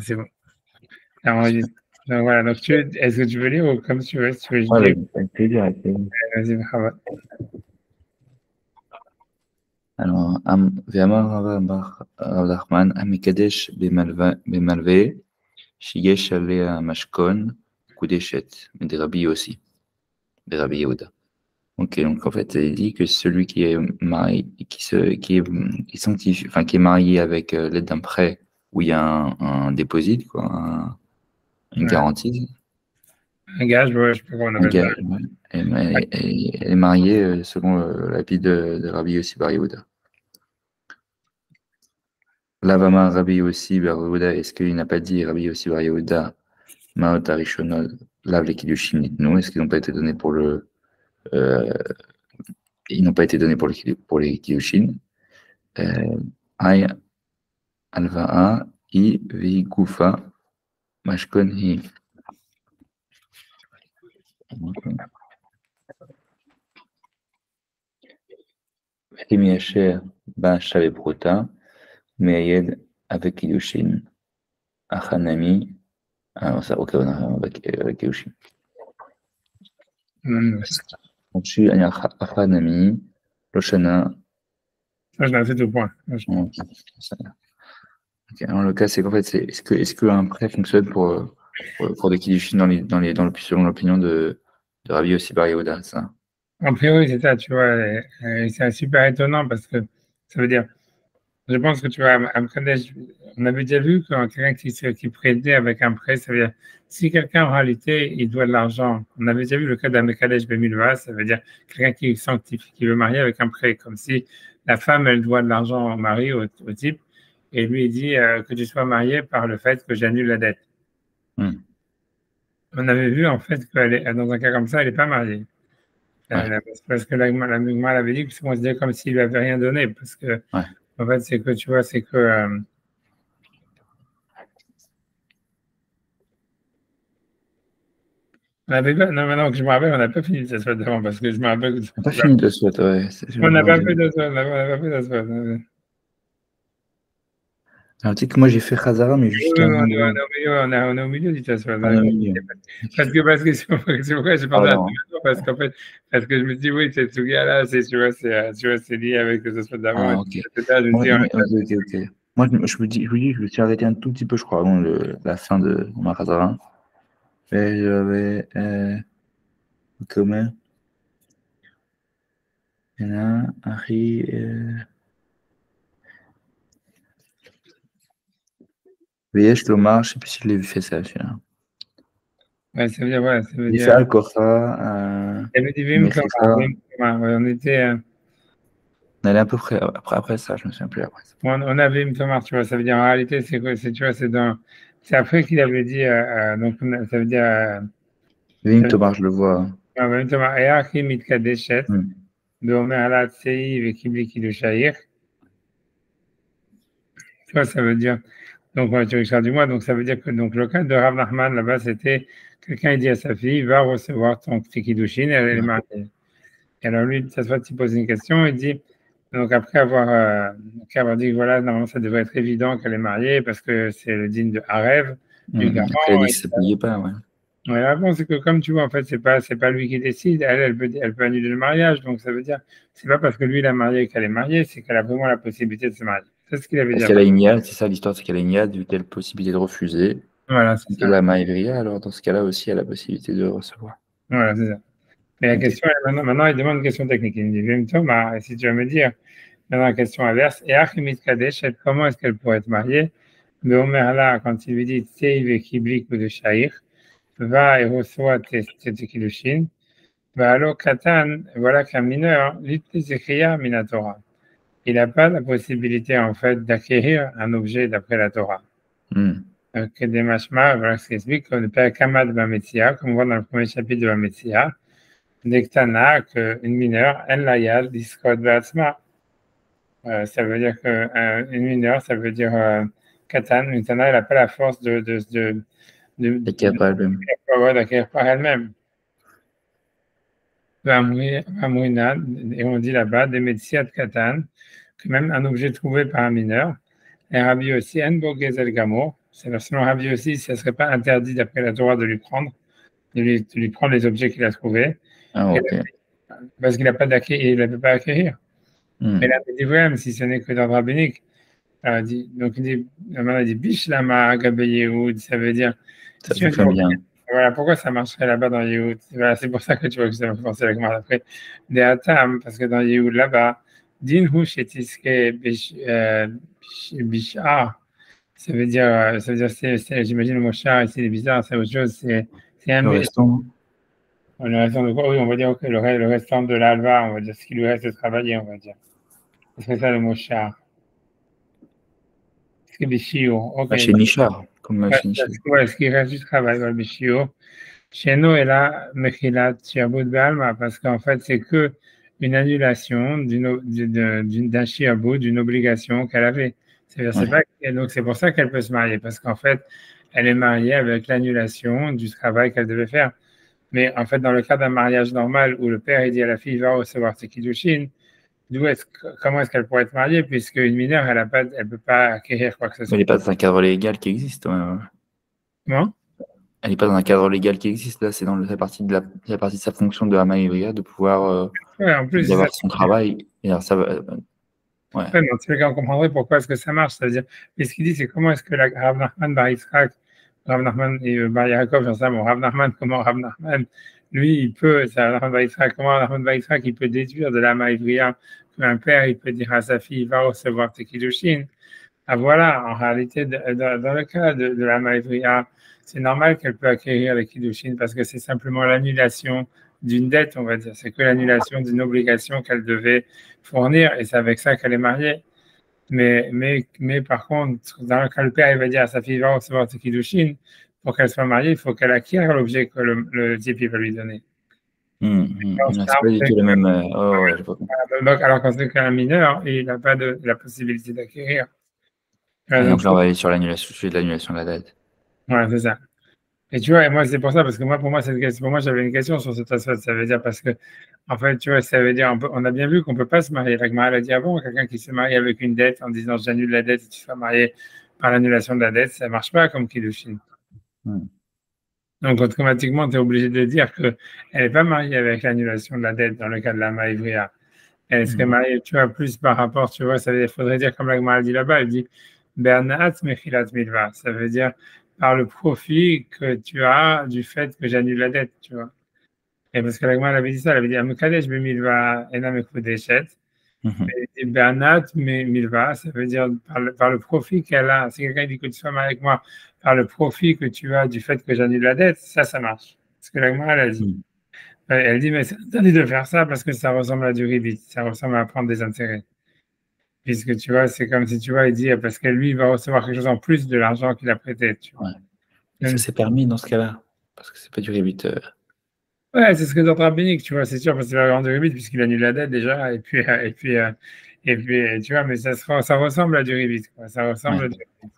C'est bon. Alors, donc voilà, donc est-ce que tu veux lire ou comme tu veux, si tu veux, je Ouais, lis. avec plaisir, avec plaisir. Vas-y, bravo. Alors, ואמר רב נחמן, המקדש במלווה, שיש עליה משכון, מקודשת, מדרבי יוסי, ברבי יהודה. Ok, donc en fait, il dit que celui qui est marié, qui sanctifie, enfin, qui est marié avec l'aide d'un prêt où il y a un déposit, quoi, une garantie, Un gage, ouais, je sais pas comment on un appelle ça. gage, ouais. Elle est mariée selon la vie de Rabbi Yossi Bar Yehuda. Lavama Rabbi Yossi Bar Yehuda, est-ce qu'il n'a pas dit Rabbi Yossi Bar Yehuda, Maot Arishonot, Lav les Kiddushin Nitnu, est-ce qu'ils n'ont pas été donnés pour le. Ils n'ont pas été donnés pour les Kiddushin. Aïe Alva'a, I, Vi, Kufa, Mashkon, Hi. Vemiacher, Ba, Shave Prota, Meayed, avec Kiddushin, Achanami. Ah, ça, ok, on a avec Kiddushin. Donc, je suis Achanami, Loshana. Ça, je l'ai fait 2 points. Okay. Alors, le cas, c'est qu'en fait, est-ce qu'un prêt fonctionne pour des Kiddushin selon l'opinion de Rabbi Yossi Bar Yehuda, ça? A priori, c'est ça, tu vois, et c'est super étonnant parce que ça veut dire, je pense que tu vois, à Mkadesh, on avait déjà vu quand quelqu'un qui prêtait avec un prêt, ça veut dire, si quelqu'un en réalité, il doit de l'argent, on avait déjà vu le cas d'Amekadesh Bemilva, ça veut dire quelqu'un qui sanctifie, qui veut marier avec un prêt, comme si la femme, elle doit de l'argent au mari, au type, et lui, il dit que tu sois marié par le fait que j'annule la dette. On avait vu en fait que dans un cas comme ça, elle n'est pas mariée. Parce que la Migma avait dit que c'est considéré comme s'il lui avait rien donné. Parce que, en fait, c'est que, tu vois, c'est que. On avait pas, non, maintenant que je me rappelle, on n'a pas fini de s'asseoir devant. Parce que je me rappelle. On n'a pas fini de souhait, ouais. On n'a pas fait d'asseoir. On n'a pas fait d'asseoir. Alors, tu sais que moi, j'ai fait Khazara, mais jusqu'à un On endroit. est au milieu du s'asseoir. Ah, oui. C'est pourquoi j'ai pensé à ça. Parce qu'en fait, parce que je me dis, oui, cette Sugia-là, tu vois, c'est lié avec le s'asseoir d'avant. Ah, ok. Ok. Moi, je me suis arrêté un tout petit peu, je crois, avant la fin de ma Khazara. Et j'avais. Comment? Il y en a un, Harry. Veyesh Lomar, je ne sais plus si je l'ai fait ça, celui-là. Ouais, ça veut dire, ouais, ça veut J'ai fait dire. Al-Kocha, Il y avait du Vim Mechisa. On était. On allait à peu près après ça, je me souviens plus après ça. On avait une tomate, tu vois, ça veut dire en réalité, c'est quoi, tu vois, c'est après qu'il avait dit, donc ça veut dire, Vim Tomar, je le vois. une tomate, et Achim Mitkadeshet, Hmm. Beomer Alat Sei Vekibli Kidushaïr, tu vois, ça veut dire, donc, tu regardes du mois, donc ça veut dire que, donc, le cas de Rav Nachman, là-bas, c'était, quelqu'un, il dit à sa fille, va recevoir ton petit Kiddushin, elle est mariée. Et alors, lui, ça se fait, il pose une question, il dit, donc après avoir dit que voilà, normalement, ça devrait être évident qu'elle est mariée parce que c'est le digne de Harev, du garant. Après, il a dit que ça ne payait pas, ouais. Ouais, la réponse, c'est que comme tu vois, en fait, c'est pas lui qui décide, elle peut annuler le mariage, donc ça veut dire, c'est pas parce que lui, il a marié qu'elle est mariée, c'est qu'elle a vraiment la possibilité de se marier. C'est ce qu'il avait dit Parce avant. qu'elle a une yad, c'est ça l'histoire, c'est qu'elle a une yad, vu qu'elle a la possibilité de refuser. Voilà, c'est De ça. la maïvria, alors dans ce cas-là aussi, elle a la possibilité de recevoir. Voilà, c'est ça. Mais la Ok. question, maintenant, il demande une question technique. Il me dit, Vim Thomas, si tu vas me dire, maintenant, la question inverse, et Achimit Kadesh, comment est-ce qu'elle pourrait être mariée? Mais Omer là, quand il lui dit, Tseiv Kiblik ou de Shaïr, va et reçoit tes kiddushin, va alors Katan, voilà qu'un mineur, l'Itlisekriya Minatora. Il n'a pas la possibilité, en fait, d'acquérir un objet d'après la Torah. Que des mashma, voilà ce qui explique, comme le Père Kamad Bametzia, comme on voit dans le premier chapitre de Bametzia, Dektana, qu'une mineure, En Layal, Diskod Batsma. Ça veut dire qu'une mineure, ça veut dire Katan, une Tana, elle n'a pas la force d'acquérir par elle-même. Et on dit là-bas, des médecins Katan, que même un objet trouvé par un mineur, et Rabbi aussi, En Bogezel Gamour, C'est-à-dire, selon Rabbi aussi, ça ne serait pas interdit d'après la Torah de lui prendre, de lui prendre les objets qu'il a trouvés, Ah, ok. parce qu'il n'a pas d'acquérir, il ne peut pas acquérir. Hmm. Mais là, il dit, ouais, mais si ce n'est que d'ordre rabbinique. Donc, il dit, il dit, Bishlama, Gabe Yehoud, ça veut dire, Ça si tu veux, fonctionne bien. voilà, pourquoi ça marcherait là-bas dans Yehoud? Voilà, c'est pour ça que tu vois que ça me pensé avec moi après. Des Atam, parce que dans Yehoud, là-bas, Din Hu Shetiske Bishar, ça veut dire, j'imagine le mot char ici, c'est bizarre, c'est autre chose, c'est un Le restant, le restant de quoi? Oui, on va dire, ok, le restant de l'alva, on va dire, ce qui lui reste de travailler, on va dire. C'est ça le mot char. C'est Bishio, ok. chez Nichard, comme Ouais, chez Nichard. ce qui reste du travail, ouais, Bishio. Chez nous, et là, Mechilat Shiabut Be'alma, parce qu'en fait, c'est que une annulation d'un Shiabut, d'une obligation qu'elle avait. Donc, c'est pour ça qu'elle peut se marier, parce qu'en fait, elle est mariée avec l'annulation du travail qu'elle devait faire. Mais en fait, dans le cas d'un mariage normal où le père il dit à la fille va recevoir ses kiddushin, comment est-ce qu'elle pourrait être mariée puisque une mineure, elle peut pas acquérir quoi que ce Mais soit. elle n'est pas dans un cadre légal qui existe. Ouais. Non? Elle n'est pas dans un cadre légal qui existe. Là, c'est dans la partie de sa fonction de Hama Ivria de pouvoir Ouais, en plus, c'est ça. d'avoir son travail. Et alors, ça va. Ouais. Ouais, dans tous les cas, on comprendrait pourquoi est-ce que ça marche. C'est-à-dire, mais ce qu'il dit, c'est comment est-ce que Rav Nachman Bar Yitzhak, Rav Nachman et Bar Yaakov, j'en sais, bon, Rav Nachman, comment Rav Nachman, lui, il peut, ça, Rav Nachman Bar Yitzhak, comment Rav Nachman Bar Yitzhak, il peut déduire de la Maïvria qu'un père, il peut dire à sa fille, va recevoir tes kiddushin. Ah voilà, en réalité, dans le cas de la Maïvria, c'est normal qu'elle peut acquérir les kiddushin parce que c'est simplement l'annulation d'une dette, on va dire. C'est que l'annulation d'une obligation qu'elle devait fournir et c'est avec ça qu'elle est mariée. Mais par contre, dans le cas, le père il va dire à sa fille, va recevoir tes kiddushin, pour qu'elle soit mariée, il faut qu'elle acquiert l'objet que le type il va lui donner. C'est pas du tout la même. Ouais, je vois. Donc, alors quand c'est qu'un mineur, il n'a pas la possibilité d'acquérir. Et Donc, donc là, on va aller sur l'annulation, sujet de l'annulation de la dette. ouais, c'est ça. Et tu vois, et moi, c'est pour ça, parce que pour moi, j'avais une question sur cet aspect. Ça veut dire parce que, en fait, tu vois, ça veut dire, on a bien vu qu'on peut pas se marier. La Gemara a dit avant, quelqu'un qui se marie avec une dette en disant j'annule la dette et tu seras marié par l'annulation de la dette, ça marche pas comme Kiddushin. Donc, automatiquement, tu es obligé de dire qu'elle n'est pas mariée avec l'annulation de la dette dans le cas de la Maïvria. Elle serait mariée, tu vois, plus par rapport, tu vois, il faudrait dire comme la Gemara dit là-bas, elle dit Bernat Mechilat Milva. Ça veut dire par le profit que tu as du fait que j'annule la dette, tu vois. Et parce que la Gemara avait dit ça, elle avait dit Amkadesh Milva Enam Ekudeshet. Et Bernat Milva, ça veut dire par le profit qu'elle a. Si quelqu'un dit que tu sois marié avec moi, par le profit que tu as du fait que j'annule la dette, ça marche. C'est ce que la Gemara elle a dit. Elle dit, mais c'est interdit de faire ça parce que ça ressemble à du ribit, ça ressemble à prendre des intérêts. Puisque tu vois, c'est comme si tu vois, il dit, parce que lui, il va recevoir quelque chose en plus de l'argent qu'il a prêté. Tu vois. Ouais. Est-ce que c'est permis dans ce cas-là? Parce que c'est pas du ribit. Ouais, c'est ce que d'autres rabbiniques, tu vois, c'est sûr, parce que c'est la grande ribit puisqu'il annule la dette déjà, et puis, tu vois, mais ça ressemble à du ribit, quoi. Ça ressemble à du ribit.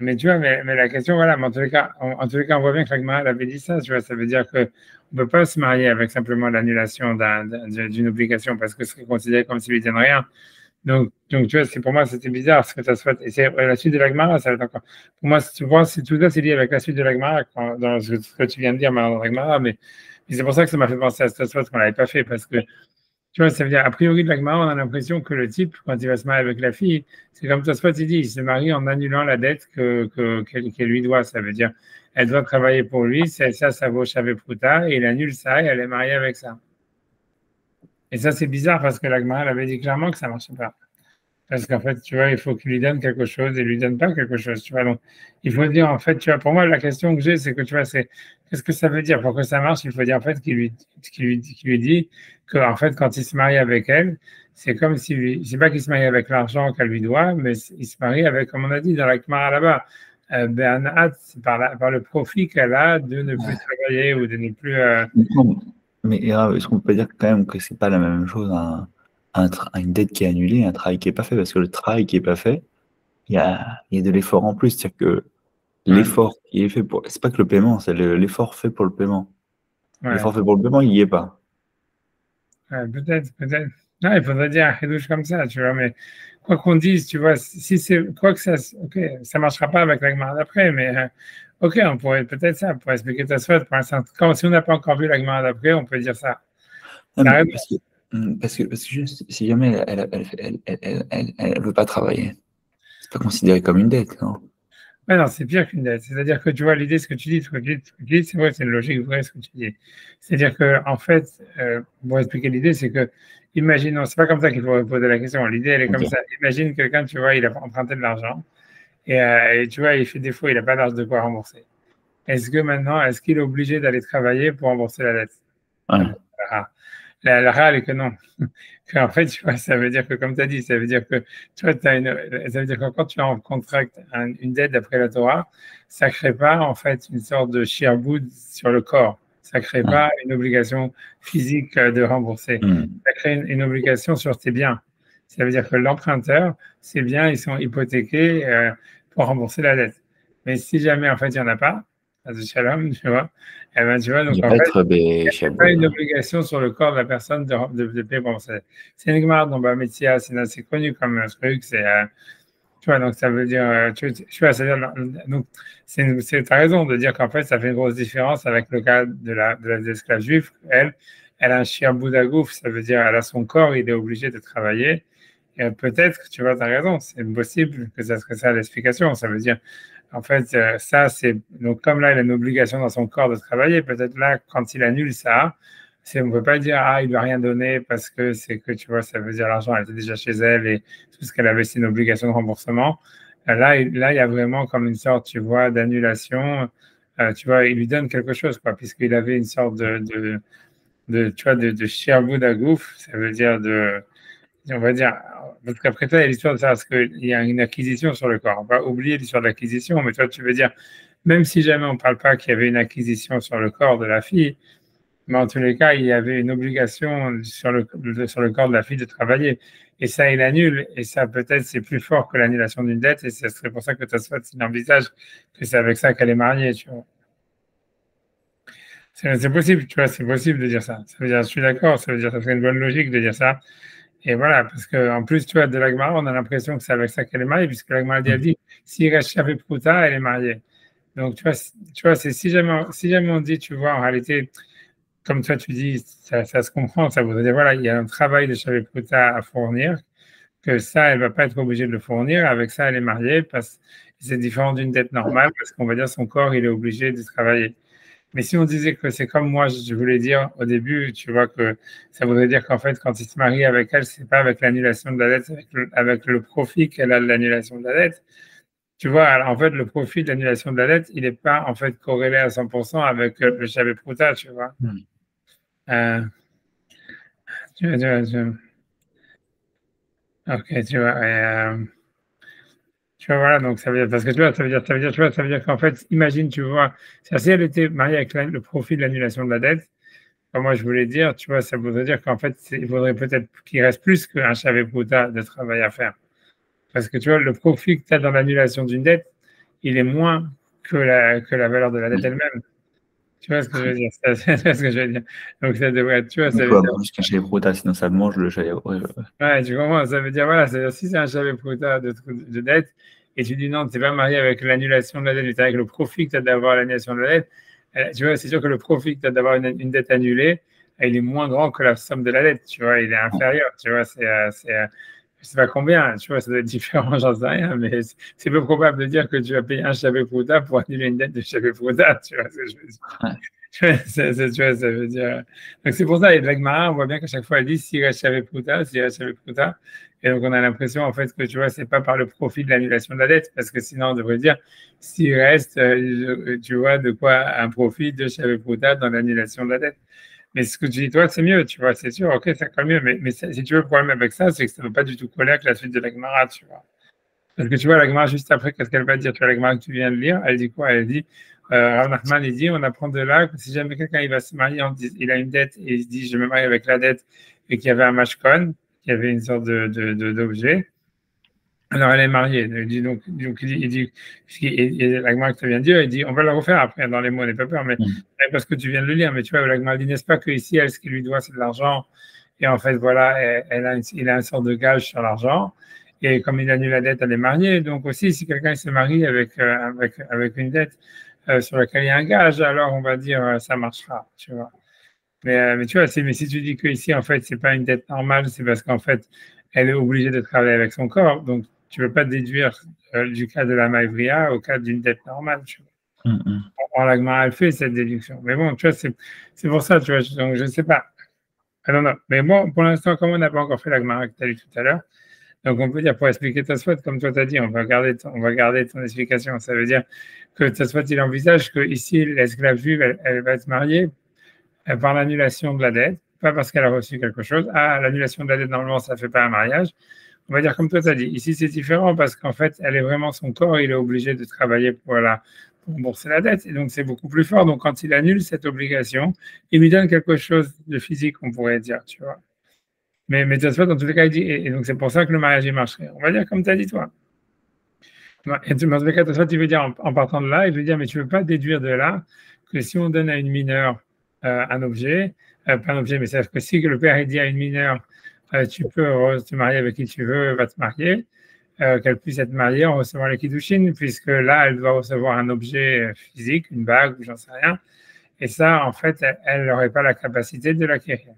Mais tu vois, mais la question, voilà, mais en tous les cas, on voit bien que la Gemara avait dit ça, tu vois, ça veut dire qu'on ne peut pas se marier avec simplement l'annulation d'une obligation parce que ce serait considéré comme s'il lui ne rien. Donc, tu vois, pour moi, c'était bizarre ce que ça se fait. Et c'est la suite de la Gemara, ça va être encore. Pour moi, tu vois, tout ça, c'est lié avec la suite de la Gemara, dans ce que tu viens de dire dans la Gemara, mais c'est pour ça que ça m'a fait penser à cette chose qu'on n'avait pas fait parce que tu vois, ça veut dire, a priori de la Gemara, on a l'impression que le type, quand il va se marier avec la fille, c'est comme Tosfot, il dit, il se marie en annulant la dette qu'elle lui doit. Ça veut dire, elle doit travailler pour lui, ça vaut Shavé Pruta, et il annule ça, et elle est mariée avec ça. Et ça, c'est bizarre parce que la Gemara elle avait dit clairement que ça ne marchait pas. Parce qu'en fait, tu vois, il faut qu'il lui donne quelque chose et il lui donne pas quelque chose, tu vois. Donc, il faut dire, en fait, tu vois, pour moi, la question que j'ai, c'est que, tu vois, c'est qu'est-ce que ça veut dire? Pour que ça marche, il faut dire, en fait, qu'il lui dit que, en fait, quand il se marie avec elle, c'est comme si, c'est pas qu'il se marie avec l'argent qu'elle lui doit, mais il se marie avec, comme on a dit dans la Gemara là-bas, Bernat, par le profit qu'elle a de ne plus travailler ou de ne plus. Mais est-ce qu'on peut dire quand même que c'est pas la même chose une dette qui est annulée, un travail qui n'est pas fait, parce que le travail qui n'est pas fait, il y a de l'effort en plus, c'est-à-dire que l'effort qui est fait pour, c'est pas que le paiement, c'est l'effort fait pour le paiement. Ouais. L'effort fait pour le paiement, il n'y est pas. Peut-être. Non, il faudrait dire un chidouche comme ça, tu vois, mais quoi qu'on dise, tu vois, si c'est quoi que ça, ok, ça marchera pas avec la Gemara d'après, mais ok, on pourrait peut-être ça, pour expliquer ta souhait, pour l'instant, quand si on n'a pas encore vu la Gemara d'après, on peut dire ça. Non, T'as mais raison. parce que juste, si jamais elle veut pas travailler, c'est pas considéré comme une dette, non? Ouais, non, c'est pire qu'une dette. C'est-à-dire que tu vois, l'idée, ce que tu dis, c'est vrai, c'est une logique vraie, ce que tu dis. C'est-à-dire que, en fait, pour expliquer l'idée, c'est que, imaginons, c'est pas comme ça qu'il faut poser la question. L'idée, elle est comme Ok. ça. Imagine quelqu'un, tu vois, il a emprunté de l'argent et tu vois, il fait défaut, il n'a pas d'argent de quoi rembourser. Est-ce que maintenant, est-ce qu'il est obligé d'aller travailler pour rembourser la dette? Ouais. La règle est que non. En fait, tu vois, ça veut dire que, comme tu as dit, ça veut dire que, tu vois, ça veut dire que quand tu contractes une dette d'après la Torah, ça ne crée pas, en fait, une sorte de shi'abud sur le corps. Ça ne crée Ouais. pas une obligation physique de rembourser. Hmm. Ça crée une obligation sur tes biens. Ça veut dire que l'emprunteur, ses biens, ils sont hypothéqués pour rembourser la dette. Mais si jamais, en fait, il n'y en a pas, shalom, tu vois, eh ben, tu vois, Il donc n'y a en pas fait, être pas une Shaboul. obligation sur le corps de la personne de payer pour ça. C'est une Gemara dans Bamitia, c'est assez connu comme truc. Tu vois, donc ça veut dire, tu vois, c'est-à-dire, donc, t'as raison de dire qu'en fait, ça fait une grosse différence avec le cas de l'esclave juif. Elle a un chien boudagouf, ça veut dire, elle a son corps, il est obligé de travailler. Et peut-être, tu vois, tu as raison, c'est possible que ça serait ça l'explication. Ça veut dire, en fait, ça, c'est. Donc, comme là, il a une obligation dans son corps de travailler, peut-être là, quand il annule ça, on ne peut pas dire, ah, il ne lui a rien donné parce que c'est que, tu vois, ça veut dire l'argent, elle était déjà chez elle et tout ce qu'elle avait, c'est une obligation de remboursement. Là, il y a vraiment comme une sorte, tu vois, d'annulation. Tu vois, il lui donne quelque chose, quoi, puisqu'il avait une sorte tu vois, de shi'abud agouf, ça veut dire on va dire, parce qu'après ça, il y a l'histoire de ça, parce qu'il y a une acquisition sur le corps. On va oublier l'histoire de l'acquisition, mais toi, tu veux dire, même si jamais on ne parle pas qu'il y avait une acquisition sur le corps de la fille, mais en tous les cas, il y avait une obligation sur le corps de la fille de travailler. Et ça, il annule. Et ça, peut-être, c'est plus fort que l'annulation d'une dette. Et ce serait pour ça que Tosfot, il envisage que c'est avec ça qu'elle est mariée, tu vois. C'est possible, tu vois, c'est possible de dire ça. Ça veut dire, je suis d'accord, ça veut dire, ça serait une bonne logique de dire ça. Et voilà, parce qu'en plus, tu vois, de l'Agmara, on a l'impression que c'est avec ça qu'elle est mariée, puisque l'Agmara Hmm. dit, s'il reste Shavé Prouta, elle est mariée. Donc, tu vois, c'est si jamais on dit, tu vois, en réalité, comme toi, tu dis, ça se comprend, ça voudrait dire, voilà, il y a un travail de Shavé Prouta à fournir, que ça, elle va pas être obligée de le fournir. Avec ça, elle est mariée, parce que c'est différent d'une dette normale, parce qu'on va dire, son corps, il est obligé de travailler. Mais si on disait que c'est comme moi, je voulais dire au début, tu vois, que ça voudrait dire qu'en fait, quand il se marie avec elle, c'est pas avec l'annulation de la dette, c'est avec le profit qu'elle a de l'annulation de la dette. Tu vois, alors, en fait, le profit de l'annulation de la dette, il n'est pas en fait corrélé à 100% avec le Chabé Prouta, tu vois. Hmm. Euh, ok, tu vois, voilà, donc ça veut dire, parce que tu vois, tu vois, ça veut dire qu'en fait, imagine, tu vois, si elle était mariée avec le profit de l'annulation de la dette. Enfin, moi, je voulais dire, tu vois, ça voudrait dire qu'en fait, il faudrait peut-être qu'il reste plus qu'un chavé prouta de travail à faire. Parce que tu vois, le profit que tu as dans l'annulation d'une dette, il est moins que la valeur de la dette elle-même. Tu vois ce que je veux dire? Tu vois ce que je veux dire? Donc, ça devrait être, tu vois, Il ça veut faut dire, avoir plus qu'un Shaboul, sinon ça mange le Shaboul. Ouais, ouais. ouais, tu comprends? Ça veut dire, voilà, c'est-à-dire, si c'est un chavé prouta de dette, et tu dis non, tu n'es pas marié avec l'annulation de la dette, mais tu avec le profit que tu as d'avoir l'annulation de la dette, tu vois, c'est sûr que le profit que tu as d'avoir une dette annulée, il est moins grand que la somme de la dette, tu vois, il est inférieur, tu vois, je sais pas combien, tu vois, ça doit être différent, j'en sais rien, mais c'est peu probable de dire que tu vas payer un chavé prouta pour annuler une dette de chavé prouta, tu vois ce que je veux dire. Ouais. Tu vois, ça veut dire. Donc c'est pour ça, et de l'Agmara, on voit bien qu'à chaque fois, elle dit s'il reste chavé prouta, s'il reste chavé prouta. Et donc on a l'impression en fait que tu vois, c'est pas par le profit de l'annulation de la dette, parce que sinon on devrait dire s'il reste, tu vois, de quoi un profit de chavé prouta dans l'annulation de la dette. Mais ce que tu dis, toi, c'est mieux, tu vois, c'est sûr, ok, ça colle mieux. Mais si tu veux, le problème avec ça, c'est que ça ne veut pas du tout coller avec la suite de la Gemara, tu vois. Parce que tu vois, la Gemara, juste après, qu'est-ce qu'elle va dire? Tu vois, la Gemara que tu viens de lire, elle dit quoi? Elle dit, Rav Nachman, il dit, on apprend de là que si jamais quelqu'un il va se marier, il a une dette et il se dit, je me marie avec la dette et qu'il y avait un mashkon, qu'il y avait une sorte d'objet, alors elle est mariée. Elle dit, et la Gemara que tu viens de dire, il dit, on va le refaire après dans les mots, n'aie pas peur, mais Hmm. parce que tu viens de le lire, mais tu vois, la Gemara dit, n'est-ce pas que ici, elle, ce qu'il lui doit, c'est de l'argent et en fait, voilà, il a une sorte de gage sur l'argent, et comme il annule la dette, elle est mariée. Donc aussi, si quelqu'un se marie avec une dette sur laquelle il y a un gage, alors on va dire ça marchera, tu vois. Mais tu vois, mais si tu dis que ici, en fait, c'est pas une dette normale, c'est parce qu'en fait, elle est obligée de travailler avec son corps. Donc, tu ne veux pas déduire du cas de la maïvria au cas d'une dette normale. Tu vois. En l'agma, elle fait cette déduction. Mais bon, tu vois, c'est pour ça, tu vois. Donc, je ne sais pas. Non, non. Mais bon, pour l'instant, comme on n'a pas encore fait l'agma que tu as lu tout à l'heure, donc on peut dire, pour expliquer Tosfot, comme toi tu as dit, on va garder ton explication. Ça veut dire que Tosfot, il envisage que ici, l'esclave juive, elle va être mariée par l'annulation de la dette, pas parce qu'elle a reçu quelque chose. Ah, l'annulation de la dette, normalement, ça ne fait pas un mariage. On va dire comme toi, tu as dit. Ici, c'est différent parce qu'en fait, elle est vraiment son corps, il est obligé de travailler pour rembourser la dette. Et donc, c'est beaucoup plus fort. Donc, quand il annule cette obligation, il lui donne quelque chose de physique, on pourrait dire, tu vois. Mais ça se fait dans tous les cas, il dit, et donc c'est pour ça que le mariage, il marcherait. On va dire comme tu as dit, toi. Et dans tous les cas, tu veux dire, en partant de là, il veut dire, mais tu ne veux pas déduire de là que si on donne à une mineure un objet, pas un objet, mais c'est-à-dire que si le père il dit à une mineure, tu peux te marier avec qui tu veux, va te marier, qu'elle puisse être mariée en recevant les kiddushin, puisque là, elle doit recevoir un objet physique, une bague ou j'en sais rien. Et ça, en fait, elle n'aurait pas la capacité de l'acquérir.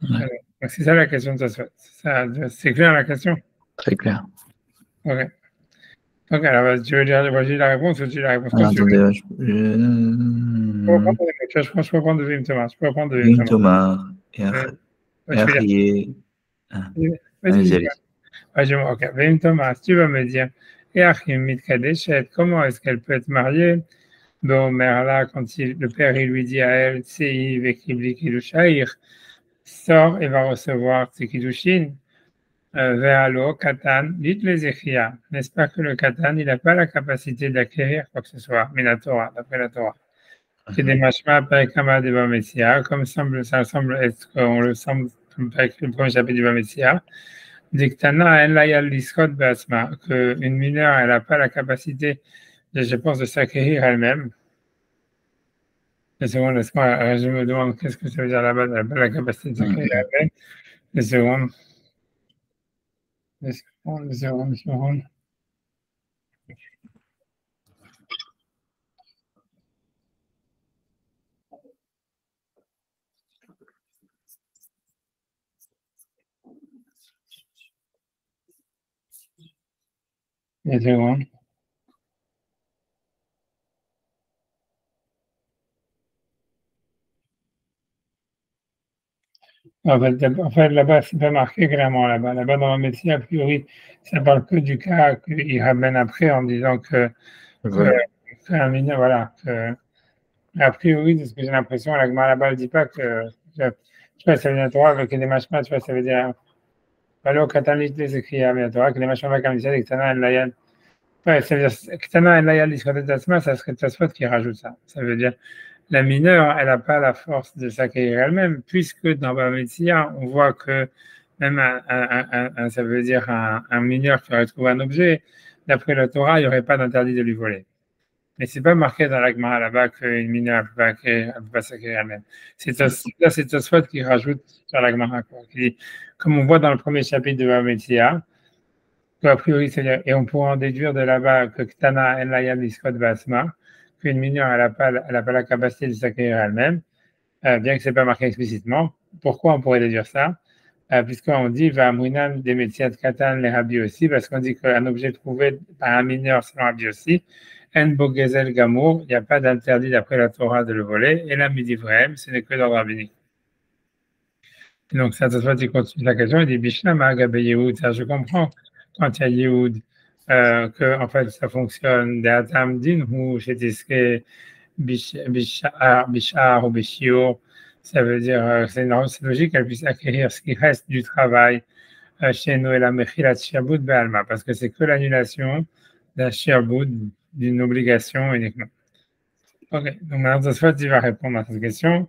Ouais. C'est ça la question de ça. C'est clair la question? Très clair. Ok. Ok, alors tu veux dire la réponse ou tu la réponse Alors, attendez, je peux prendre de Vim Thomas. Je peux prendre de Vim Thomas et Arié. Vas-y. Ok, Vim Thomas, tu vas me dire, et Achim Mitkadeshet, comment est-ce qu'elle peut être mariée? Bon, mais là, quand le père il lui dit à elle, Tsei Vekibli Kidushair, sort et va recevoir ses Kiddushin. Ve'alo, Katan, dites les Echia. N'est-ce pas que le Katan, il n'a pas la capacité d'acquérir quoi que ce soit, mais la Torah, d'après la Torah. C'est des machmas Perikama de Bametzia, comme ça semble être, on le semble, comme le premier chapitre du Bametzia. Diktana, en layal liskot be'asma, qu'une mineure, elle n'a pas la capacité, je pense, de s'acquérir elle-même. Une seconde, laisse-moi, je me demande qu'est-ce que ça veut dire là-bas, elle n'a pas la capacité de s'acquérir elle-même. Une seconde. Une seconde. Une seconde. En fait là-bas, c'est pas marqué clairement là-bas. Là-bas, dans le métier, a priori, ça parle que du cas qu'il ramène après en disant qu'un mineur, voilà. A priori, de ce que j'ai l'impression, la Gemara là-bas, elle dit pas que, tu vois, ça vient de Torah avec des machmas, tu vois, ça veut dire, alors, Katalit les écrits à la Torah, que les machmas, comme disait, Ktana en Layan. Ouais, ça veut dire, Ktana en Layan, l'Israël d'Asma, ça serait Tasfot qui rajoute ça. Ça veut dire, la mineure, elle n'a pas la force de s'acquérir elle-même, puisque dans Bamétia, on voit que même ça veut dire un mineur qui aurait trouvé un objet, d'après la Torah, il n'y aurait pas d'interdit de lui voler. Mais ce n'est pas marqué dans l'Agma là-bas qu'une mineure ne peut pas s'acquérir elle-même. Là, c'est Tosfot qui rajoute sur l'Agma, qui dit, comme on voit dans le premier chapitre de Bamétia, a priori, c'est-à-dire, et on pourra en déduire de là-bas que Ktana en Layam Liskot Basma, qu'une mineure, elle n'a pas la capacité de s'acquérir elle-même, bien que ce n'est pas marqué explicitement. Pourquoi on pourrait déduire ça? Puisqu'on dit va Mouinan des métiers de Katan les Rabbi aussi, parce qu'on dit qu'un objet trouvé par un mineur selon Rabbi aussi, En Bogezel Gamour, il n'y a pas d'interdit d'après la Torah de le voler, et là, Midi Vrem, ce n'est que d'ordre rabbinique. Donc, ça, il continue la question, il dit Bishlam Agabe Yehoud, ça je comprends quand il y a Yehoud, que en fait ça fonctionne des Atam Din ou chez Tiske Bishar ou Bishio, ça veut dire c'est logique qu'elle puisse acquérir ce qui reste du travail chez nous et la Mechilat Shiabud Be'alma, parce que c'est que l'annulation d'un Shiabud, d'une obligation uniquement. Ok, donc maintenant Tosfot il va répondre à cette question.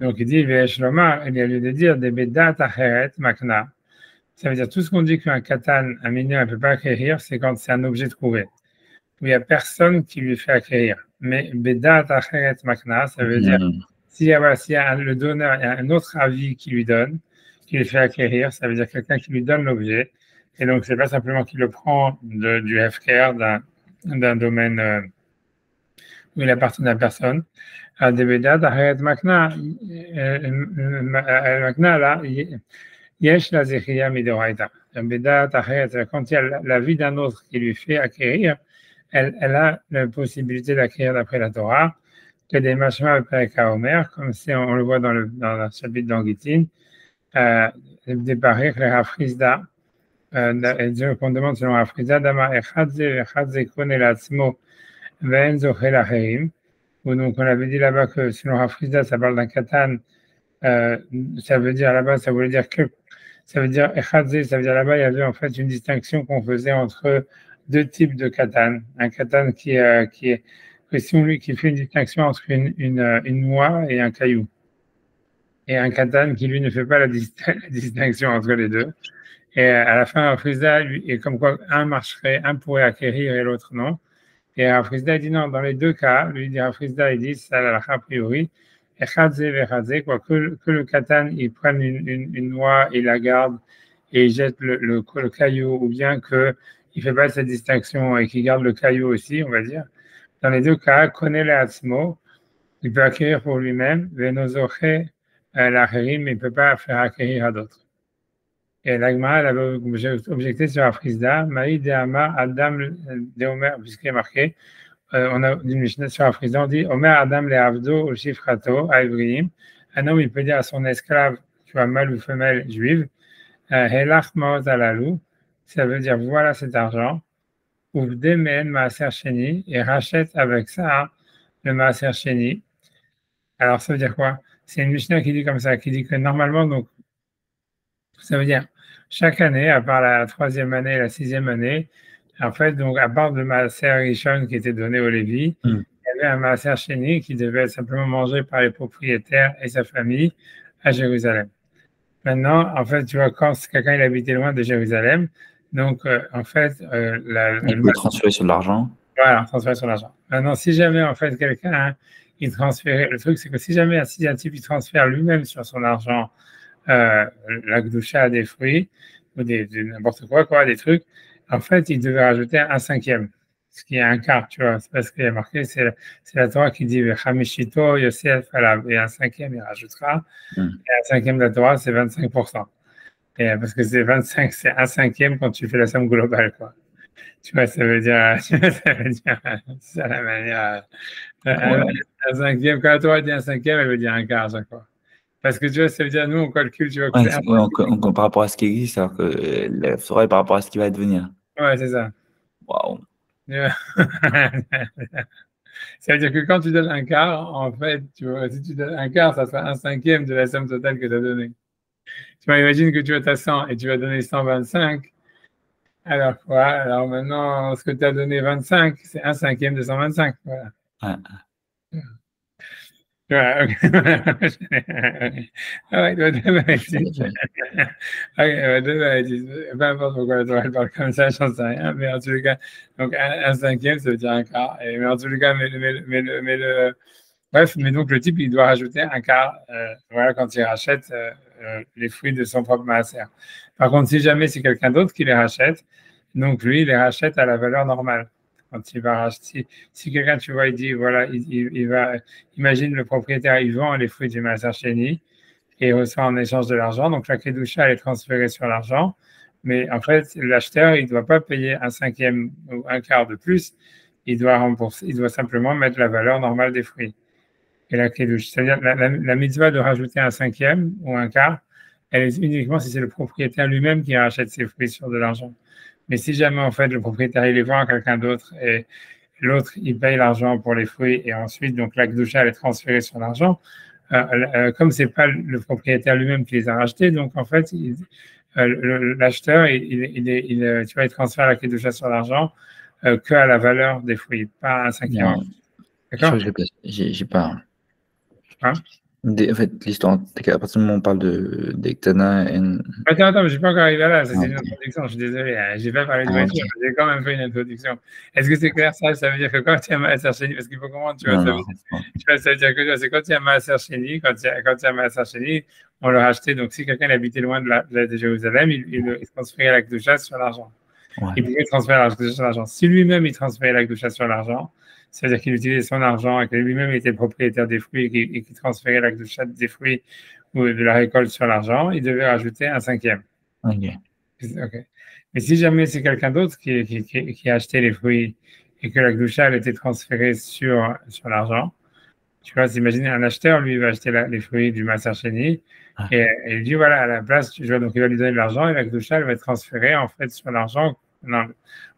Donc il dit Ve'esh Lomar, il y a lieu de dire des Bedat Acheret Makna. Ça veut dire tout ce qu'on dit qu'un katan, un mineur, ne peut pas acquérir, c'est quand c'est un objet trouvé, où il n'y a personne qui lui fait acquérir. Mais Bedat Acheret Makna, ça veut dire s'il y a le donneur, il y a un autre avis qui lui donne, qui lui fait acquérir, ça veut dire quelqu'un qui lui donne l'objet. Et donc, c'est pas simplement qu'il le prend du healthcare, d'un domaine où il appartient à personne. הדבדת אחרת מקנה, מקנה לה, יש לה זכייה מדאורייתא. בדעת אחרת, quand il y a la vie d'un autre qui lui fait acquérir, elle a la possibilité d'acquérir d'après la Torah, que des machmas avec Omer, comme on le voit dans le chapitre d'Anguitine, des paris, les Rafrizda, qu'on demande selon Rafrizda, Dama echadze, echadze kone l'atzmo, ve'en zoche l'acherim. Donc, on avait dit là-bas que selon Rafrizda, ça parle d'un katan, ça veut dire là-bas, ça voulait dire que, ça veut dire echadze, ça veut dire là-bas, il y avait en fait une distinction qu'on faisait entre deux types de katan. Un katan qui est, qui fait une distinction entre une noix et un caillou. Et un katan qui, lui, ne fait pas la distinction entre les deux. Et à la fin, Rafrizda, et comme quoi un marcherait, un pourrait acquérir et l'autre non. Et Rafrizda dit non, dans les deux cas, lui dit Rafrizda, il dit ça a priori, quoi, que le katan il prenne une noix et la garde et il jette le caillou, ou bien qu'il ne fait pas cette distinction et qu'il garde le caillou aussi, on va dire. Dans les deux cas, connaît les atzmo, il peut acquérir pour lui-même, venozoche l'acherim, mais il ne peut pas faire acquérir à d'autres. Et l'Agma, elle avait objecté sur Rafrizda, Maï Deama Adam de Omer, puisqu'il est marqué, on a dit Mishnah sur Rafrizda, on dit Omer Adam le Avdo au Shifrato, à Ivriim. Un homme, il peut dire à son esclave, tu vois, mâle ou femelle juive, Helach Maoz Alalou, ça veut dire voilà cet argent, ou Demen Maaser Sheni, et rachète avec ça le Maaser Sheni. Alors, ça veut dire quoi? C'est une Mishnah qui dit comme ça, qui dit que normalement, donc, ça veut dire chaque année, à part la 3e année et la 6e année, en fait, donc à part le Maaser Rishon qui était donné au Lévi, il y avait un Maaser Sheni qui devait être simplement mangé par les propriétaires et sa famille à Jérusalem. Maintenant, en fait, tu vois, quand quelqu'un il habitait loin de Jérusalem, donc en fait, il peut transférer sur l'argent. Voilà, transférer sur l'argent. Maintenant, si jamais en fait quelqu'un il transférait, le truc c'est que si jamais un type il transfère lui-même sur son argent la gdoucha des fruits ou n'importe quoi, des trucs, en fait, il devait rajouter un cinquième, ce qui est un quart, tu vois, c'est parce qu'il y a marqué, c'est la Torah qui dit Chamishito, Yosef, et un cinquième, il rajoutera, et un cinquième de la Torah, c'est 25%. Et parce que c'est 25, c'est un cinquième quand tu fais la somme globale, quoi. Tu vois, ça veut dire, c'est la manière, un cinquième, quand la Torah dit un cinquième, elle veut dire un quart, chaque fois. Parce que tu vois, ça veut dire, nous, on calcule, tu vois. Par rapport à ce qui existe, alors que la Torah est par rapport à ce qui va devenir. Ouais, c'est ça. Waouh. Ça veut dire que quand tu donnes un quart, en fait, tu vois, si tu donnes un quart, ça sera un cinquième de la somme totale que tu as donnée. Tu vois, imagine que tu as 100 et tu vas donner 125. Alors quoi? Alors maintenant, ce que tu as donné 25, c'est un cinquième de 125. Voilà. Ouais, okay. Peu importe pourquoi elle parle comme ça, j'en sais rien, mais en tous les cas, donc un cinquième, ça veut dire un quart. Mais en tous les cas, bref, mais donc le type, il doit rajouter un quart, voilà, quand il rachète les fruits de son propre maaser. Par contre, si jamais c'est quelqu'un d'autre qui les rachète, donc lui, il les rachète à la valeur normale. Quand il va racheter, si quelqu'un, tu vois, il dit, voilà, il va, imagine le propriétaire, il vend les fruits du Maaser Sheni et reçoit en échange de l'argent. Donc la Kedusha, elle est transférée sur l'argent. Mais en fait, l'acheteur, il ne doit pas payer un cinquième ou un quart de plus. Il doit rembourser, il doit simplement mettre la valeur normale des fruits. Et la Kedusha, c'est-à-dire la mitzvah de rajouter un cinquième ou un quart, elle est uniquement si c'est le propriétaire lui-même qui rachète ses fruits sur de l'argent. Mais si jamais, en fait, le propriétaire, il les vend à quelqu'un d'autre et l'autre, il paye l'argent pour les fruits et ensuite, donc, la Kedusha, elle est transférée sur l'argent, comme c'est pas le propriétaire lui-même qui les a rachetés, donc, en fait, l'acheteur, tu vois, il transfère la Kedusha sur l'argent qu'à la valeur des fruits, pas un cinquième. D'accord? J'ai pas. Hein? En fait, l'histoire, à partir du moment où on parle d'Ektana et... Attends, mais je suis pas encore arrivé là, ça Ah, c'est une ok. introduction, je suis désolé, j'ai pas parlé de Ah, ok. voiture, mais j'ai quand même fait une introduction. Est-ce que c'est clair ça? Ça veut dire que quand il y a Maaser Sheni, parce qu'il faut comprendre, tu vois, Non, ça veut non, dire, c'est pas- tu vois, ça veut dire que c'est quand il y a Maaser Sheni, quand il y a Maaser Sheni, on l'a racheté, donc si quelqu'un habitait loin de Jérusalem, il transférait la Kedusha sur l'argent. Ouais. Il pouvait transférer la Kedusha sur l'argent. Si lui-même il transférait la Kedusha sur l'argent, ça veut dire qu'il utilisait son argent et que lui-même était propriétaire des fruits et qu'il transférait la Kedusha des fruits ou de la récolte sur l'argent, il devait rajouter un cinquième. Ok. Ok. Mais si jamais c'est quelqu'un d'autre qui a acheté les fruits et que la Gdoucha elle était transférée sur l'argent, tu vois, imagine un acheteur, lui, il va acheter les fruits du Maser Sheni et il dit, voilà, à la place, tu vois, donc il va lui donner de l'argent et la Gdoucha, elle va être transférée en fait sur l'argent. Non,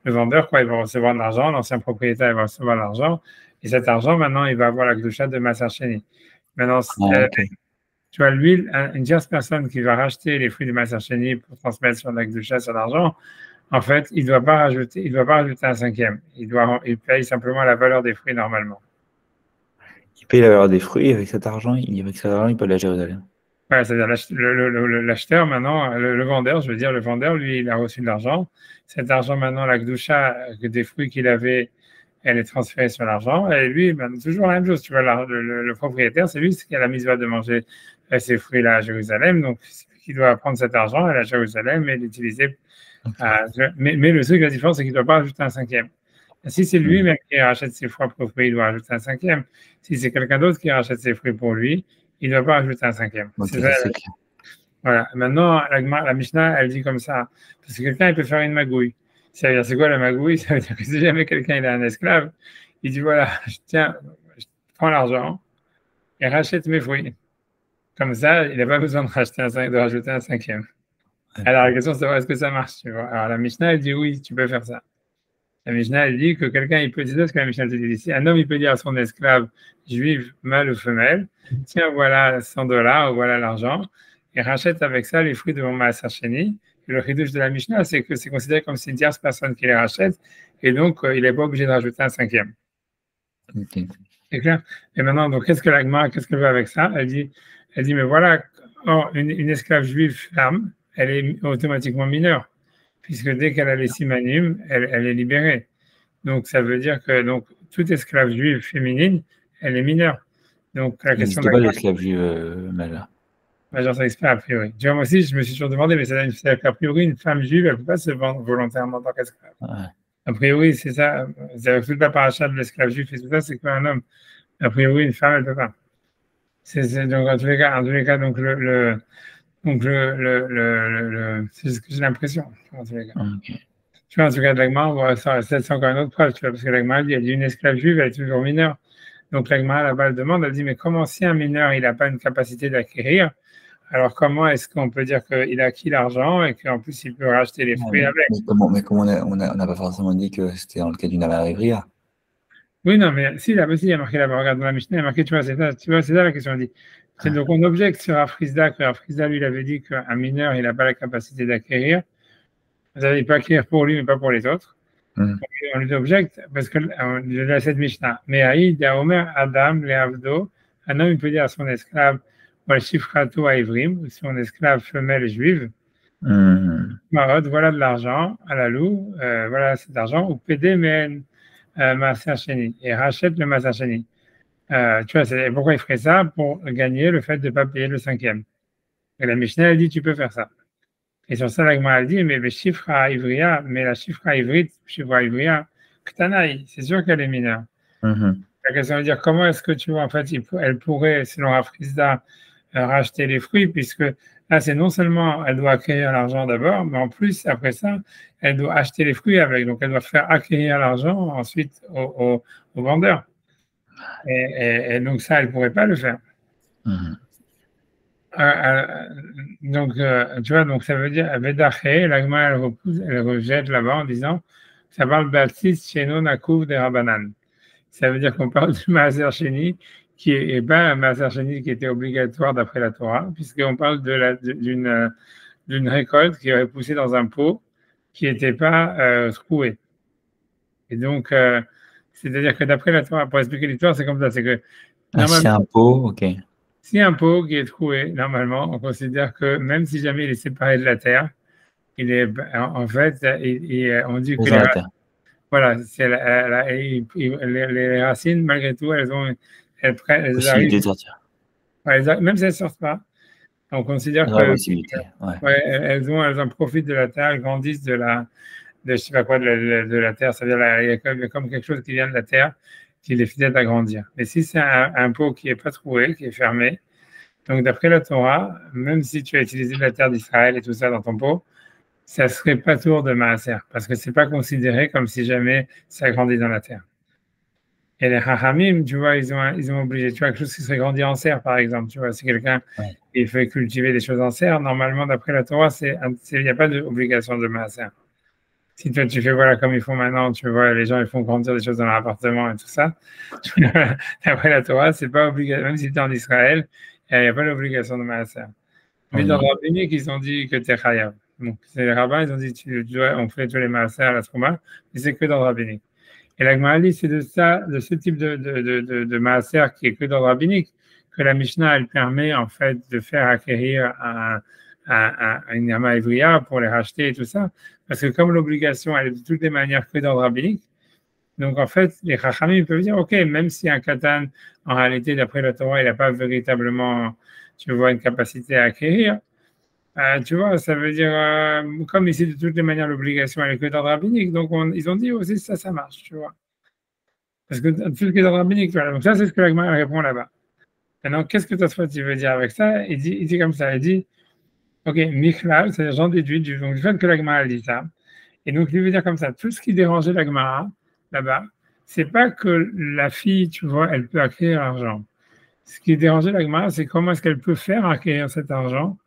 le vendeur, quoi, il va recevoir de l'argent, l'ancien propriétaire, il va recevoir de l'argent et cet argent, maintenant, il va avoir la Gdoucha de Maser Sheni. Maintenant, Ah, ok. tu vois, lui, une tierce personne qui va racheter les fruits du Maser Sheni pour transmettre sur la Gdoucha, sur l'argent, en fait, il doit pas rajouter un cinquième. Il paye simplement la valeur des fruits normalement. Il paye la valeur des fruits et avec cet argent, il peut aller à Jérusalem. Voilà, c'est-à-dire l'acheteur maintenant, le vendeur, je veux dire, le vendeur, lui, il a reçu de l'argent. Cet argent maintenant, la Gdoucha, des fruits qu'il avait, elle est transférée sur l'argent. Et lui, ben, toujours la même chose. Tu vois, le propriétaire, c'est lui qui a la mise de manger ces fruits-là à Jérusalem. Donc, il doit prendre cet argent, aller à Jérusalem et l'utiliser. Mais le truc, la différence, c'est qu'il ne doit pas rajouter un cinquième. Si c'est Hmm. lui-même qui rachète ses fruits pour fruits, il doit rajouter un cinquième. Si c'est quelqu'un d'autre qui rachète ses fruits pour lui, il ne doit pas rajouter un cinquième. Ok, C'est ça. ça c'est clair. Voilà. Maintenant, la Mishnah, elle dit comme ça. Parce que quelqu'un, il peut faire une magouille. Ça veut dire, c'est quoi la magouille? Ça veut dire que si jamais quelqu'un il a un esclave, il dit voilà, je prends l'argent et rachète mes fruits. Comme ça, il n'a pas besoin de rajouter un cinquième. Ouais. Alors la question, c'est est-ce que ça marche? Tu vois. Alors la Mishnah, elle dit oui, tu peux faire ça. La Mishnah, elle dit que quelqu'un, il peut dire ce que la Mishnah te dit ici. Un homme, il peut dire à son esclave juif, mâle ou femelle, tiens, voilà 100 dollars, ou voilà l'argent, et rachète avec ça les fruits de mon Maaser Sheni. Et le chidouche de la Mishnah, c'est que c'est considéré comme si une tierce personne qui les rachète, et donc il n'est pas obligé de rajouter un cinquième. Ok. C'est clair? Et maintenant, donc, qu'est-ce que la Gemara, qu'est-ce qu'elle veut avec ça? Elle dit, mais voilà, une esclave juive femme, elle est automatiquement mineure, puisque dès qu'elle a les simanim, elle est libérée. Donc, ça veut dire que donc, toute esclave juive féminine, elle est mineure. Donc, la Il question de n'existe la pas l'esclave juive là. j'en sais pas a priori. Tu vois, moi aussi, je me suis toujours demandé, mais c'est qu'a priori, une femme juive, elle ne peut pas se vendre volontairement en tant qu'esclave. Ouais. A priori, c'est ça. C'est toute la paracha de l'esclave juif et tout ça, c'est qu'un homme. A priori, une femme, elle ne peut pas. Donc, en tous les cas, donc, c'est ce que j'ai l'impression, en tous les cas. Ok. Tu vois, en tout cas, l'Agma, c'est encore une autre preuve, tu vois, parce que l'Agma, elle dit une esclave juive, elle est toujours mineure. Donc l'Agma, là-bas, elle demande, elle dit, mais comment si un mineur, il n'a pas une capacité d'acquérir, alors comment est-ce qu'on peut dire qu'il a acquis l'argent et qu'en plus, il peut racheter les Ouais, fruits avec? mais comment on n'a pas forcément dit que c'était dans le cas d'une Amariria. Oui, non, mais si, là, il y a marqué là-bas, regarde dans la Mishnah, il y a marqué, tu vois, c'est ça la question, elle dit. Donc on objecte sur Afrizda, que Afrizda, lui, il avait dit qu'un mineur, il n'a pas la capacité d'acquérir. Il peut acquérir pour lui, mais pas pour les autres. Hmm. On lui objecte parce que de cette Mishnah. Mais Aïd, Omer, Adam, les Avdo, un homme il peut dire à son esclave, ou à Shifrato à Ivrim, ou son esclave femelle juive, Hmm. Marot, voilà de l'argent à la loue, voilà cet argent, ou PD men Maaser Sheni, et rachète le Maaser Sheni. Tu vois, pourquoi il ferait ça? Pour gagner le fait de ne pas payer le cinquième. Et la Mishnah, elle dit, tu peux faire ça. Et sur ça, la Gemara, elle dit, mais le chiffre à Ivria, mais la chiffre à Ivrit, chiffre à Ivria, Ktanaï, c'est sûr qu'elle est mineure. Mhm. La question veut dire, comment est-ce que tu vois, en fait, elle pourrait, selon Afrizda, racheter les fruits, puisque là, c'est non seulement elle doit acquérir l'argent d'abord, mais en plus, après ça, elle doit acheter les fruits avec. Donc, elle doit faire acquérir l'argent ensuite au vendeur. Et donc, ça, elle ne pourrait pas le faire. Mhm. Donc, tu vois, donc ça veut dire, Vedaché, l'agma, elle rejette là-bas en disant, ça parle d'Altis, Sheno, Nakuv, des Rabanan. Ça veut dire qu'on parle du Maaser Sheni, qui est pas un Maaser Sheni qui était obligatoire d'après la Torah, puisqu'on parle d'une récolte qui aurait poussé dans un pot qui n'était pas troué. Et donc, c'est-à-dire que d'après la Torah, pour expliquer l'histoire, c'est comme ça, c'est que Ah, c'est normalement, un pot, ok. Si un pot qui est troué, normalement, on considère que même si jamais il est séparé de la terre, il est, en fait, on dit que voilà, les racines, malgré tout, elles arrivent, même si elles ne sortent pas, on considère que elles en profitent de la terre, elles grandissent de je sais pas quoi, de la terre, c'est-à-dire il y a comme quelque chose qui vient de la terre qui les fait agrandir. Mais si c'est un pot qui n'est pas troué, qui est fermé, donc d'après la Torah, même si tu as utilisé de la terre d'Israël et tout ça dans ton pot, ça ne serait pas tour de maaser, parce que ce n'est pas considéré comme si jamais ça grandit dans la terre. Et les Chachamim, tu vois, ils ont obligé, tu vois, quelque chose qui serait grandi en serre, par exemple, tu vois, si quelqu'un il fait cultiver des choses en serre, normalement, d'après la Torah, il n'y a pas d'obligation de maaser. Si toi, tu fais, voilà, comme ils font maintenant, tu vois, les gens, ils font grandir des choses dans leur appartement et tout ça, d'après la Torah, c'est pas obligatoire, même si tu es en Israël, il n'y a pas l'obligation de maaser. Mais dans le rabbinique, ils ont dit que tu es chayav. Donc, les rabbins, ils ont dit, on fait tous les maaser à la trouma, mais c'est que dans le rabbinique. Et la Gemara dit, c'est de ce type de maaser qui est que dans le rabbinique, que la Mishnah, elle permet, en fait, de faire acquérir une Yama Ivriya pour les racheter et tout ça. Parce que comme l'obligation, elle est de toutes les manières que dans le rabbinique, donc en fait, les Chachamim peuvent dire, OK, même si un katan, en réalité, d'après la Torah, il n'a pas véritablement, tu vois, une capacité à acquérir, tu vois, ça veut dire, comme ici, de toutes les manières, l'obligation, elle est que dans le rabbinique, donc ils ont dit aussi, ça marche, tu vois. Parce que tout ce qui est dans le rabbinique, voilà. Donc ça, c'est ce que la Gemara répond là-bas. Maintenant, qu'est-ce que Tosfot veut dire avec ça? Il dit comme ça, il dit, OK, Michlal, c'est-à-dire j'en déduis du fait que la Gemara dit ça. Et donc, il veut dire comme ça, tout ce qui dérangeait la Gemara, là-bas, c'est pas que la fille, tu vois, elle peut acquérir l'argent. Ce qui dérangeait la Gemara, c'est comment est-ce qu'elle peut faire acquérir cet argent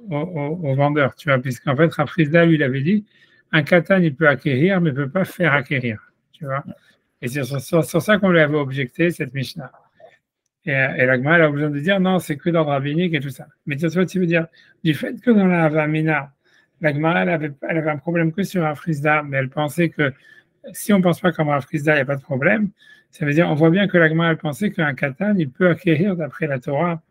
au vendeur, tu vois, puisqu'en fait, Rafrizda, lui, il avait dit, un katan, il peut acquérir, mais ne peut pas faire acquérir, tu vois. Et c'est sur ça qu'on lui avait objecté, cette Mishnah. Et la Gemara, elle a besoin de dire, non, c'est que dans le rabbinique et tout ça. Mais tu veux dire, du fait que dans la Havamina, la Gemara, elle avait un problème que sur Rafrizda, mais elle pensait que si on ne pense pas comme Rafrizda, il n'y a pas de problème. Ça veut dire, on voit bien que la Gemara, elle pensait qu'un katan, il peut acquérir d'après la Torah.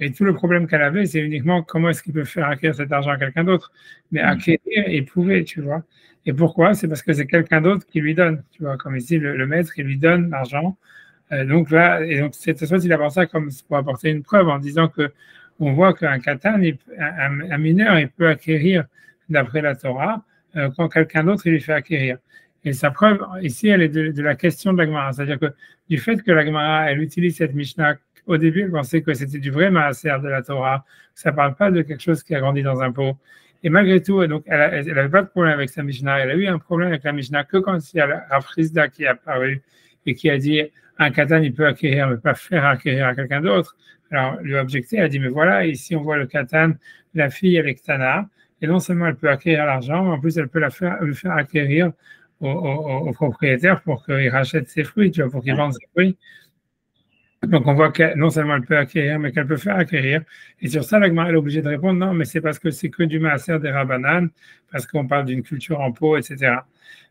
Et tout le problème qu'elle avait, c'est uniquement comment est-ce qu'il peut faire acquérir cet argent à quelqu'un d'autre. Mais acquérir, il pouvait, tu vois. Et pourquoi? C'est parce que c'est quelqu'un d'autre qui lui donne, tu vois. Comme ici, le maître, il lui donne l'argent. Donc là, et donc c'est soit il apporte ça comme pour apporter une preuve en disant que on voit qu'un katan, un mineur, il peut acquérir d'après la Torah quand quelqu'un d'autre il lui fait acquérir. Et sa preuve ici, elle est de la question de la Gemara, c'est-à-dire que du fait que la Gemara, elle utilise cette Mishnah, au début, elle pensait que c'était du vrai maaser de la Torah, que ça ne parle pas de quelque chose qui a grandi dans un pot. Et malgré tout, donc, elle n'avait pas de problème avec sa Mishnah. Elle a eu un problème avec la Mishnah que quand il y a Rafrizda qui est apparu et qui a dit un katan, il peut acquérir, mais pas faire acquérir à quelqu'un d'autre. Alors, lui a objecté, elle a dit, mais voilà, ici, on voit le katan, la fille, elle est ktana, et non seulement elle peut acquérir l'argent, mais en plus, elle peut le faire acquérir au propriétaire pour qu'il rachète ses fruits, tu vois, pour qu'il vende ses fruits. Donc, on voit que non seulement elle peut acquérir, mais qu'elle peut faire acquérir. Et sur ça, la Gemara est obligée de répondre, non, mais c'est parce que c'est que du maaser des Rabbanan, parce qu'on parle d'une culture en pot, etc.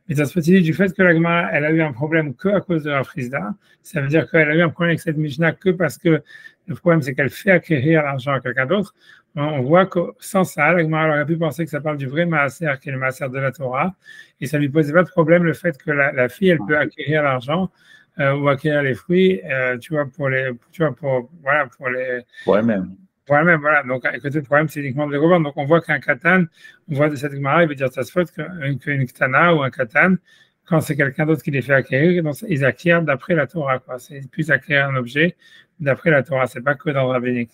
Mais ça se peut dire du fait que la Gemara, elle a eu un problème que à cause de la Frisda, ça veut dire qu'elle a eu un problème avec cette Mishnah que parce que le problème, c'est qu'elle fait acquérir l'argent à quelqu'un d'autre. On voit que sans ça, la Gemara aurait pu penser que ça parle du vrai maaser, qui est le maaser de la Torah, et ça ne lui posait pas de problème le fait que la fille, elle peut acquérir l'argent ou acquérir les fruits, tu vois, pour les. Pour elle-même. Pour elle-même, voilà. Donc, le problème, c'est uniquement de les revendre. Donc, on voit qu'un katan, on voit de cette Gemara, il veut dire ça se faute qu'une ktana ou un katan, quand c'est quelqu'un d'autre qui les fait acquérir, donc, ils acquièrent d'après la Torah, quoi. C'est plus acquérir un objet d'après la Torah, c'est pas que dans le rabbinique.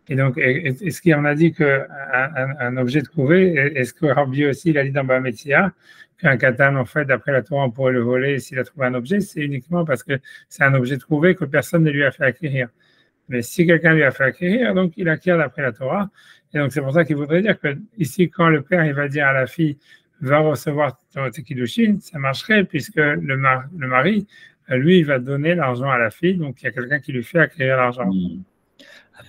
Et donc, est-ce qu'il en a dit qu'un objet trouvé, est-ce que Rabbi aussi, il a dit dans Bametia, qu'un katan, en fait, d'après la Torah, on pourrait le voler s'il a trouvé un objet, c'est uniquement parce que c'est un objet trouvé que personne ne lui a fait acquérir. Mais si quelqu'un lui a fait acquérir, donc il acquiert d'après la Torah. Et donc, c'est pour ça qu'il voudrait dire que ici, quand le père, il va dire à la fille, va recevoir ton kiddushin, ça marcherait puisque le mari, lui, il va donner l'argent à la fille, donc il y a quelqu'un qui lui fait acquérir l'argent.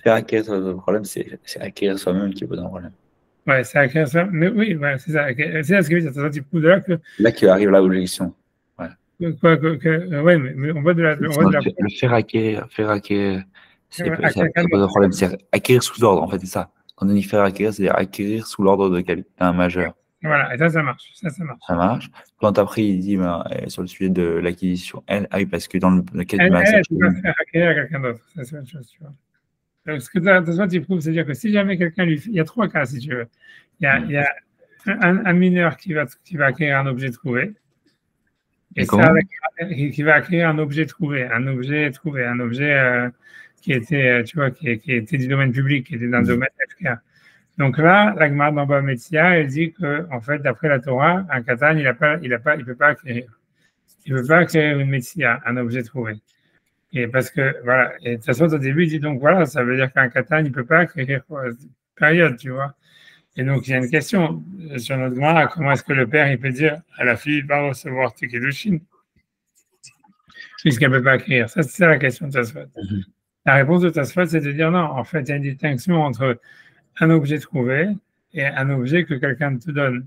Faire acquérir le problème, c'est acquérir soi-même qui pose un problème. Ouais, c'est acquérir soi-même. Mais oui, ouais, c'est ça. C'est ça ce que c'est du coup de là que. Là qui arrive l'objection. Ouais. Oui, mais on voit de la. Le faire acquérir Ça pose un problème. C'est acquérir sous ordre, en fait, c'est ça. Quand on dit faire acquérir, c'est acquérir sous l'ordre d'un majeur. Voilà, et ça marche. Ça marche. Quand après, il dit sur le sujet de l'acquisition, oui, parce que dans le cas du Elle, massage. tu vas faire acquérir à quelqu'un d'autre. Ça, c'est autre chose, tu vois. Donc, ce que toi, tu prouves, c'est-à-dire que si jamais quelqu'un lui fait. Il y a trois cas, si tu veux. Il y a un mineur qui va acquérir un objet trouvé. Et ça, qui va acquérir un objet trouvé, un objet qui était, tu vois, qui était du domaine public, qui était dans le domaine FK. Donc là, la Gemara dans Bava Metzia, elle dit que, en fait, d'après la Torah, un katan, il peut pas acquérir. Il peut pas acquérir une Metzia, un objet trouvé. Et parce que, voilà, et de toute façon, au début, il dit donc, voilà, ça veut dire qu'un katan, il peut pas acquérir période, tu vois. Et donc, il y a une question sur notre Gemara, comment est-ce que le père, il peut dire à la fille, va recevoir tes kiddushin, puisqu'elle ne peut pas acquérir. Ça, c'est ça la question de Tosfot. La réponse de Tosfot, c'est de dire non, en fait, il y a une distinction entre un objet trouvé et un objet que quelqu'un te donne.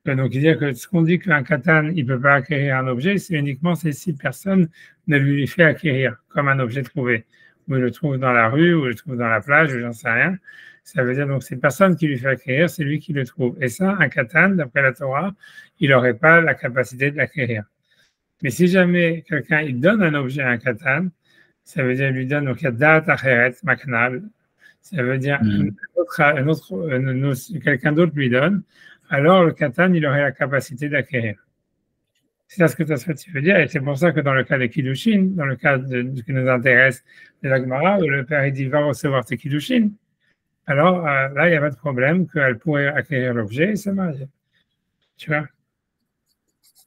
Donc, il dit que ce qu'on dit qu'un katan, il ne peut pas acquérir un objet, c'est uniquement si personne ne lui fait acquérir comme un objet trouvé. Ou il le trouve dans la rue, ou il le trouve dans la plage, ou j'en sais rien. Ça veut dire donc c'est personne qui lui fait acquérir, c'est lui qui le trouve. Et ça, un katan, d'après la Torah, il n'aurait pas la capacité de l'acquérir. Mais si jamais quelqu'un il donne un objet à un katan, ça veut dire il lui donne donc yadat acheret maknal. Ça veut dire quelqu'un d'autre lui donne. Alors le katan il aurait la capacité d'acquérir. C'est ça ce que tu veux dire. Et c'est pour ça que dans le cas des kiddushin, dans le cas qui nous intéresse de la Gemara, où le père il dit va recevoir tes kiddushin, alors là il n'y a pas de problème qu'elle pourrait acquérir l'objet et se marier. Tu vois?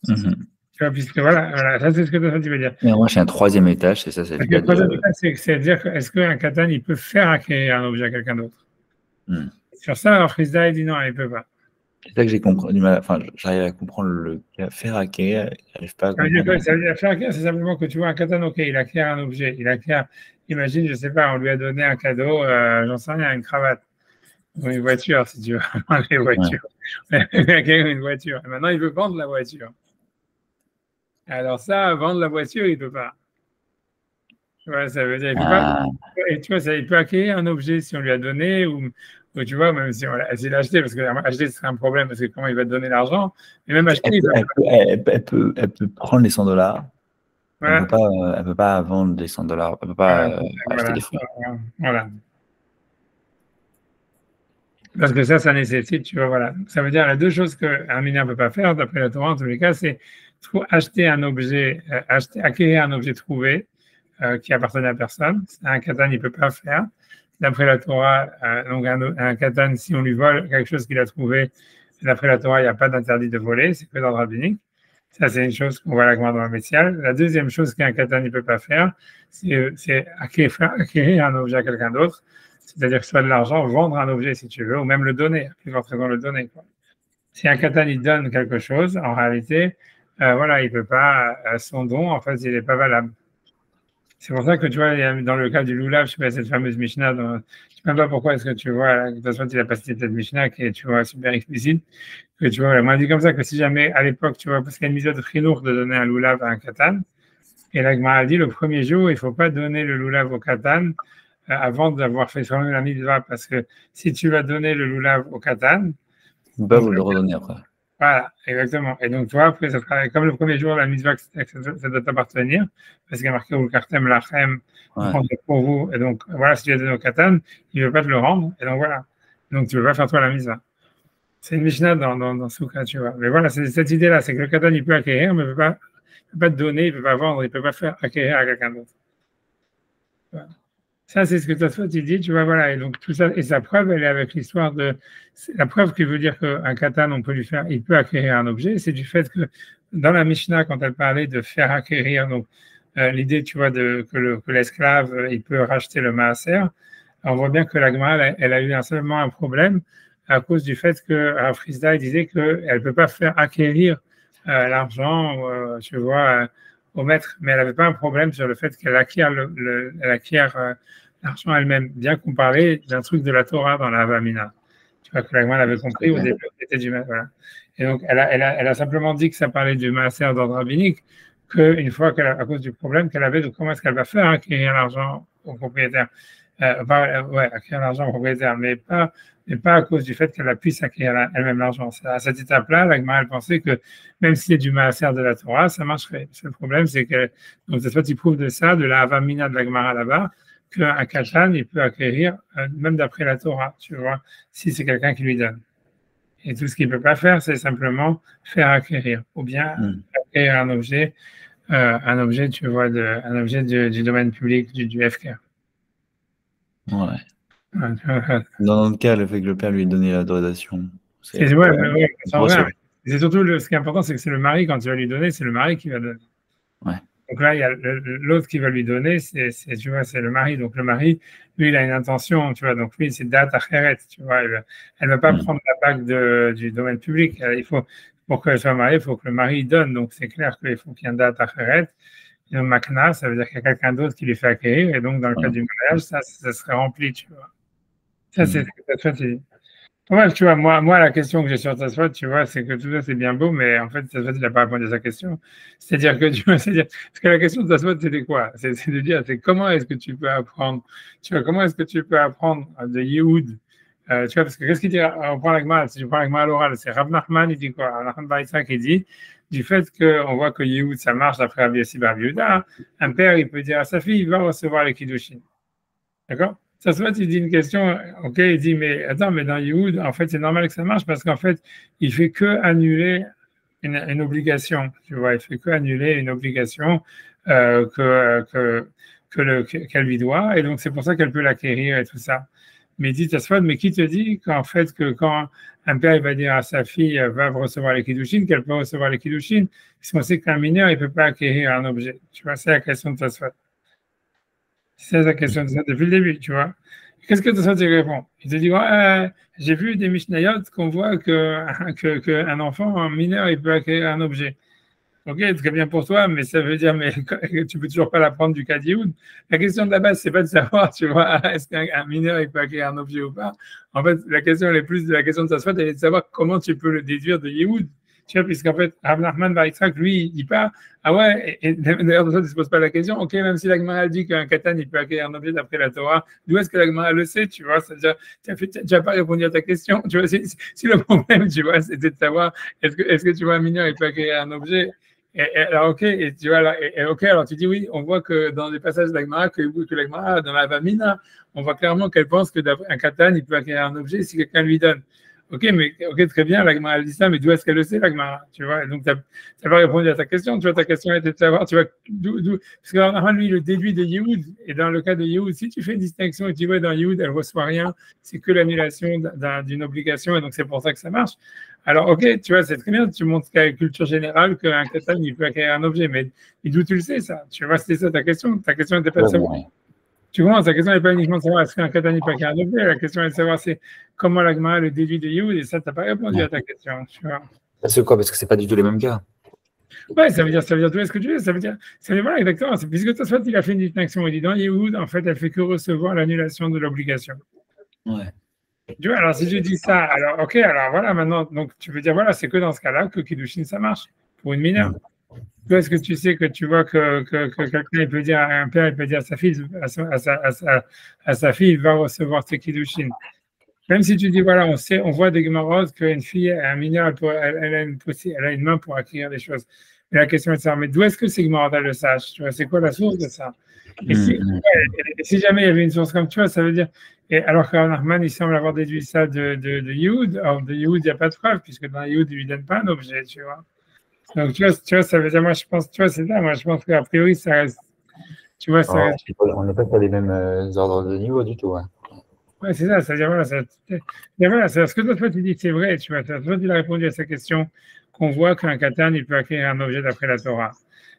Tu vois, puisque voilà, ça c'est ce que tu veux dire. Mais moi, j'ai un troisième étage, c'est ça, c'est le cas de... C'est-à-dire, est-ce qu'un katan, il peut faire acquérir un objet à quelqu'un d'autre? Sur ça, alors Frisda, il dit non, il ne peut pas. C'est ça que j'ai compris, enfin, j'arrive à comprendre le faire acquérir, j'arrive pas à comprendre. Ça veut dire faire acquérir, c'est simplement que tu vois un katan, ok, il acquiert un objet, imagine, je ne sais pas, on lui a donné un cadeau, j'en sais rien, une cravate, ou une voiture, si tu veux, les voitures. Ouais. Il acquiert une voiture, et maintenant il veut vendre la voiture. Alors ça, vendre la voiture, il ne peut pas. Tu vois, ça veut dire, il peut pas. Et tu vois, il peut acquérir un objet si on lui a donné, ou tu vois, même si on l'a essayé d'acheter, parce que acheter, ce serait un problème, parce que comment il va te donner l'argent. Mais même acheter, elle peut prendre les $100. Voilà. Elle ne peut pas vendre les $100. Elle ne peut pas acheter des fruits. Voilà. Parce que ça nécessite, tu vois, voilà. Ça veut dire, il y a deux choses qu'un mineur ne peut pas faire, d'après la Torah, en tous les cas, c'est acheter un objet, acquérir un objet trouvé qui appartenait à personne. Un katan, il ne peut pas faire. D'après la Torah, donc un katan, si on lui vole quelque chose qu'il a trouvé, d'après la Torah, il n'y a pas d'interdit de voler, c'est que dans le rabbinique. Ça, c'est une chose qu'on voit la dans le métial. La deuxième chose qu'un katan ne peut pas faire, c'est acquérir un objet à quelqu'un d'autre. C'est-à-dire que ce soit de l'argent, vendre un objet si tu veux, ou même le donner, plus fortement le donner. Quoi. Si un katan il donne quelque chose, en réalité, voilà, il peut pas, son don, en fait, il n'est pas valable. C'est pour ça que tu vois, dans le cas du Lulav, je sais pas, cette fameuse Mishnah, je ne sais même pas pourquoi est-ce que tu vois, de toute façon, tu n'as pas cité cette Mishnah qui est, tu vois, super explicite, que tu vois, moi, dit comme ça que si jamais, à l'époque, tu vois, parce qu'il y a une mise de Chinour de donner un Lulav à un katan, et la Gemara a dit, le premier jour, il ne faut pas donner le Lulav au katan, avant d'avoir fait soi-même la mitzvah, parce que si tu vas donner le lulav au katan, on va vous le redonner après. Voilà, exactement. Et donc, toi, après, ça sera comme le premier jour, la mitzvah, ça doit t'appartenir, parce qu'il y a marqué ou le kartem lachem, pour vous. Et donc, voilà, si tu as donné au katan, il ne veut pas te le rendre, et donc voilà. Donc, tu ne veux pas faire toi la mitzvah. C'est une Mishnah dans Souka, tu vois. Mais voilà, c'est cette idée-là, c'est que le katan, il peut acquérir, mais il ne peut pas te donner, il ne peut pas vendre, il ne peut pas faire acquérir à quelqu'un d'autre. Voilà. Ça, c'est ce que Tosfot il dit, tu vois, voilà. Et donc, tout ça, et sa preuve, elle est avec l'histoire de. La preuve qui veut dire qu'un katan, on peut lui faire, il peut acquérir un objet, c'est du fait que dans la Mishnah, quand elle parlait de faire acquérir, donc, l'idée, tu vois, que l'esclave, il peut racheter le maaser, on voit bien que la Gemara, elle a eu seulement un problème à cause du fait que Frisda, il disait qu'elle ne peut pas faire acquérir l'argent, tu vois, au maître, mais elle n'avait pas un problème sur le fait qu'elle acquiert l'argent elle-même, bien qu'on parlait d'un truc de la Torah dans la Havamina. Tu vois que la Gemara avait compris au début c'était du maître. Voilà. Et donc, elle a simplement dit que ça parlait du maaser d'ordre rabbinique, qu'une fois à cause du problème qu'elle avait de comment est-ce qu'elle va faire acquérir l'argent au propriétaire. Acquérir l'argent au propriétaire, mais pas à cause du fait qu'elle puisse acquérir elle-même l'argent. À cette étape-là, la Gemara, elle pensait que même s'il y a du maaser de la Torah, ça marcherait. Le problème, c'est que, donc, cette fois, il prouve de ça, de la Havamina de la Gemara là-bas, qu'un katan, il peut acquérir, même d'après la Torah, tu vois, si c'est quelqu'un qui lui donne. Et tout ce qu'il ne peut pas faire, c'est simplement faire acquérir, ou bien acquérir un objet, tu vois, un objet du domaine public, du FK. Ouais. Dans notre cas, le fait que le père lui ait donné l'autorisation. C'est surtout ce qui est important, c'est que c'est le mari, quand tu vas lui donner, c'est le mari qui va donner. Ouais. Donc là, il y a l'autre qui va lui donner, tu vois, c'est le mari. Donc le mari, lui, il a une intention, tu vois. Donc lui, c'est date acheret, tu vois. Elle ne va pas prendre la bague du domaine public. Pour qu'elle soit mariée, il faut que le mari donne. Donc c'est clair qu'il faut qu'il y ait une date acheret. Et donc makna, ça veut dire qu'il y a quelqu'un d'autre qui lui fait acquérir. Et donc dans le cas du mariage, ça serait rempli, tu vois. Ça, c'est ce que Tosfot dit. Ouais, tu vois, moi, la question que j'ai sur Tosfot, tu vois, c'est que tout ça, c'est bien beau, mais en fait, Tosfot, il n'a pas répondu à sa question. C'est-à-dire que, tu vois, parce que la question de Tosfot, c'était quoi? C'est de dire, c'est comment est-ce que tu peux apprendre, tu vois, comment est-ce que tu peux apprendre de Yehoud, tu vois, parce que qu'est-ce qu'il dit, on prend la Gemara, si tu prends la Gemara à l'oral, c'est Rav Nachman, il dit quoi? Rav Nachman Bar Yitzhak, il dit, du fait qu'on voit que Yehoud, ça marche d'après Rabbi Yossi Bar Yehuda, un père, il peut dire à sa fille, il va recevoir les Kiddushin. D'accord? Ça se voit, il dit une question, ok, il dit, mais attends, mais dans Yehoud, en fait, c'est normal que ça marche parce qu'en fait, il fait que annuler une obligation, tu vois, il fait que annuler une obligation qu'elle lui doit, et donc c'est pour ça qu'elle peut l'acquérir et tout ça. Mais il dit, mais qui te dit qu'en fait, que quand un père il va dire à sa fille, va recevoir les Kiddushin, qu'elle peut recevoir les Kiddushin, puisqu'on sait qu'un mineur, il ne peut pas acquérir un objet. Tu vois, c'est la question de Tosfot. C'est la question de ça depuis le début, tu vois. Qu'est-ce que Tosfot te répond? Il te dit, j'ai vu des Mishnayot qu'on voit qu'un enfant, un mineur, il peut acquérir un objet. Ok, très bien pour toi, mais ça veut dire, mais tu peux toujours pas l'apprendre du cas d'Yehoud. La question de la base, c'est pas de savoir, tu vois, est-ce qu'un mineur, il peut acquérir un objet ou pas. En fait, la question de Tosfot, elle est de savoir comment tu peux le déduire de Yehoud. Tu vois, puisqu'en fait, Rav Nachman Bar Yitzhak, lui, il dit pas, ah ouais, et d'ailleurs, il ne se pose pas la question, ok, même si la Gemara dit qu'un katan, il peut acquérir un objet d'après la Torah, d'où est-ce que la Gemara le sait, tu vois, c'est-à-dire, tu n'as pas répondu à ta question, tu vois, si le problème, tu vois, c'était de savoir, est-ce que tu vois, un mineur, il peut acquérir un objet, alors, ok, et tu vois, ok, alors tu dis oui, on voit que dans les passages de la Gemara, que la Gemara, dans la Vamina, on voit clairement qu'elle pense qu'un katan, il peut acquérir un objet si quelqu'un lui donne. Ok, très bien, la Gemara dit ça, mais d'où est-ce qu'elle le sait, la Gemara? Tu vois, donc tu n'as pas répondu à ta question. Tu vois, ta question était de savoir, tu vois, parce que normalement, lui, il le déduit de Yehoud. Et dans le cas de Yehoud, si tu fais une distinction et tu vois, dans Yehoud, elle ne reçoit rien, c'est que l'annulation d'une obligation, et donc c'est pour ça que ça marche. Alors, ok, tu vois, c'est très bien, tu montres qu'à la culture générale, qu'un katan, il peut acquérir un objet, mais d'où tu le sais, ça? Tu vois, c'était ça ta question. Ta question n'était pas de savoir. Tu vois, ta question n'est pas uniquement de savoir est-ce qu'un katan peut acquérir un objet, la question est de savoir c'est comment la Gemara le déduit de Yehoud, et ça, tu n'as pas répondu à ta question. Tu vois. C'est quoi? Parce que ce n'est pas du tout les mêmes cas. Ouais, ça veut dire tout ce que tu veux, ça veut dire, voilà, exactement, puisque toi, il a fait une distinction, il dit dans Yehoud, en fait, elle fait que recevoir l'annulation de l'obligation. Ouais. Tu vois, alors si je dis ça, alors ok, alors voilà, maintenant, donc tu veux dire, voilà, c'est que dans ce cas-là que Kiddushin, ça marche, pour une mineure. Toi, est-ce que tu sais que tu vois que quelqu'un, il peut dire, un père, il peut dire à sa fille, à sa fille, il va recevoir ses Kiddushin. Même si tu dis, voilà, on voit des Gemaros qu'une fille, un mineur, elle a une main pour acquérir des choses. Mais la question est de savoir, mais d'où est-ce que ces Gemaros le sachent? Tu vois, c'est quoi la source de ça? Et si jamais il y avait une source comme tu vois, ça veut dire, alors que Nachman, il semble avoir déduit ça de Yehoud, or de Yehoud, il n'y a pas de preuve, puisque dans Yehoud, il ne lui donne pas un objet, tu vois. Donc, tu vois, ça veut dire, moi, je pense, tu vois, c'est ça, moi, je pense qu'a priori, ça reste, tu vois, ça reste. On n'est pas sur les mêmes ordres de niveau du tout. Ouais, c'est ça, c'est-à-dire, voilà, c'est ce que toi, tu dis, c'est vrai, tu vois, toi, il a répondu à sa question, qu'on voit qu'un katan, il peut acquérir un objet d'après la Torah,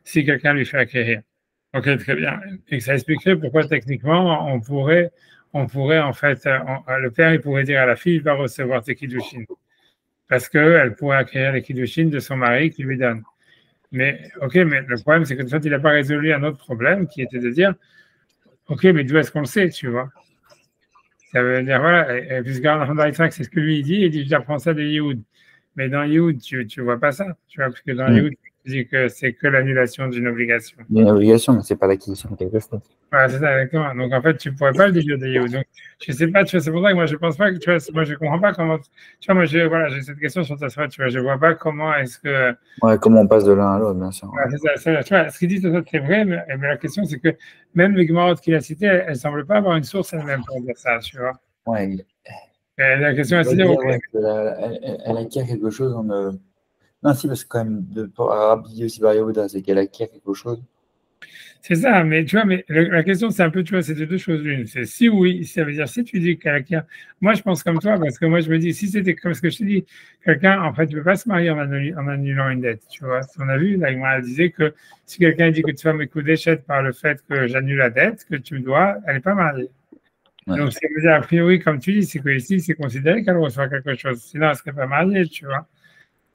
si quelqu'un lui fait acquérir. Ok, très bien. Et ça expliquerait pourquoi, techniquement, on pourrait, en fait, le père, il pourrait dire à la fille, il va recevoir tes Kiddushin. Parce qu'elle pourrait acquérir les Kiddushin de son mari qui lui donne. Mais, ok, mais le problème, c'est que il n'a pas résolu un autre problème qui était de dire, ok, mais d'où est-ce qu'on le sait, tu vois? Ça veut dire, voilà, puisque c'est ce que lui il dit j'apprends ça de Yehoud. Mais dans Yehoud, tu ne vois pas ça, tu vois, parce que dans Yehoud, tu dis que c'est que l'annulation d'une obligation. Il y a une obligation, mais c'est pas l'acquisition de quelque chose. Voilà, c'est ça, exactement. Donc, en fait, tu ne pourrais pas le déduire de Yehud. Donc, je ne sais pas, tu vois, c'est pour ça que moi, je pense pas que, tu vois, moi, je ne comprends pas comment, tu vois, moi, voilà, j'ai cette question sur ta soirée, tu vois, je ne vois pas comment est-ce que. Ouais, comment on passe de l'un à l'autre, bien sûr. Voilà, c'est ça, tu vois, ce qu'il dit, c'est vrai, mais la question, c'est que même les Gemarotes qu'il a citées, elles ne semblent pas avoir une source elle-même pour dire ça, tu vois. Ouais, Et la question, il elle se doit dit, dire ok. ouais, elle acquiert quelque chose en. Non, si, parce que quand même, Rabbi Yossi Bar Yehuda, c'est qu'elle acquiert quelque chose. C'est ça, mais tu vois, mais la question, c'est un peu, tu vois, c'est deux choses l'une. C'est si oui, ça veut dire si tu dis qu'elle acquiert. Moi, je pense comme toi, parce que moi, je me dis, si c'était comme ce que je te dis, quelqu'un, en fait, ne peut pas se marier en annulant une dette, tu vois. On a vu, là, elle disait que si quelqu'un dit que tu vas me coups d'échette par le fait que j'annule la dette, que tu me dois, elle n'est pas mariée. Ouais. Donc, ça veut dire, a priori, comme tu dis, c'est que ici, c'est considéré qu'elle reçoit quelque chose. Sinon, elle ne serait pas mariée, tu vois.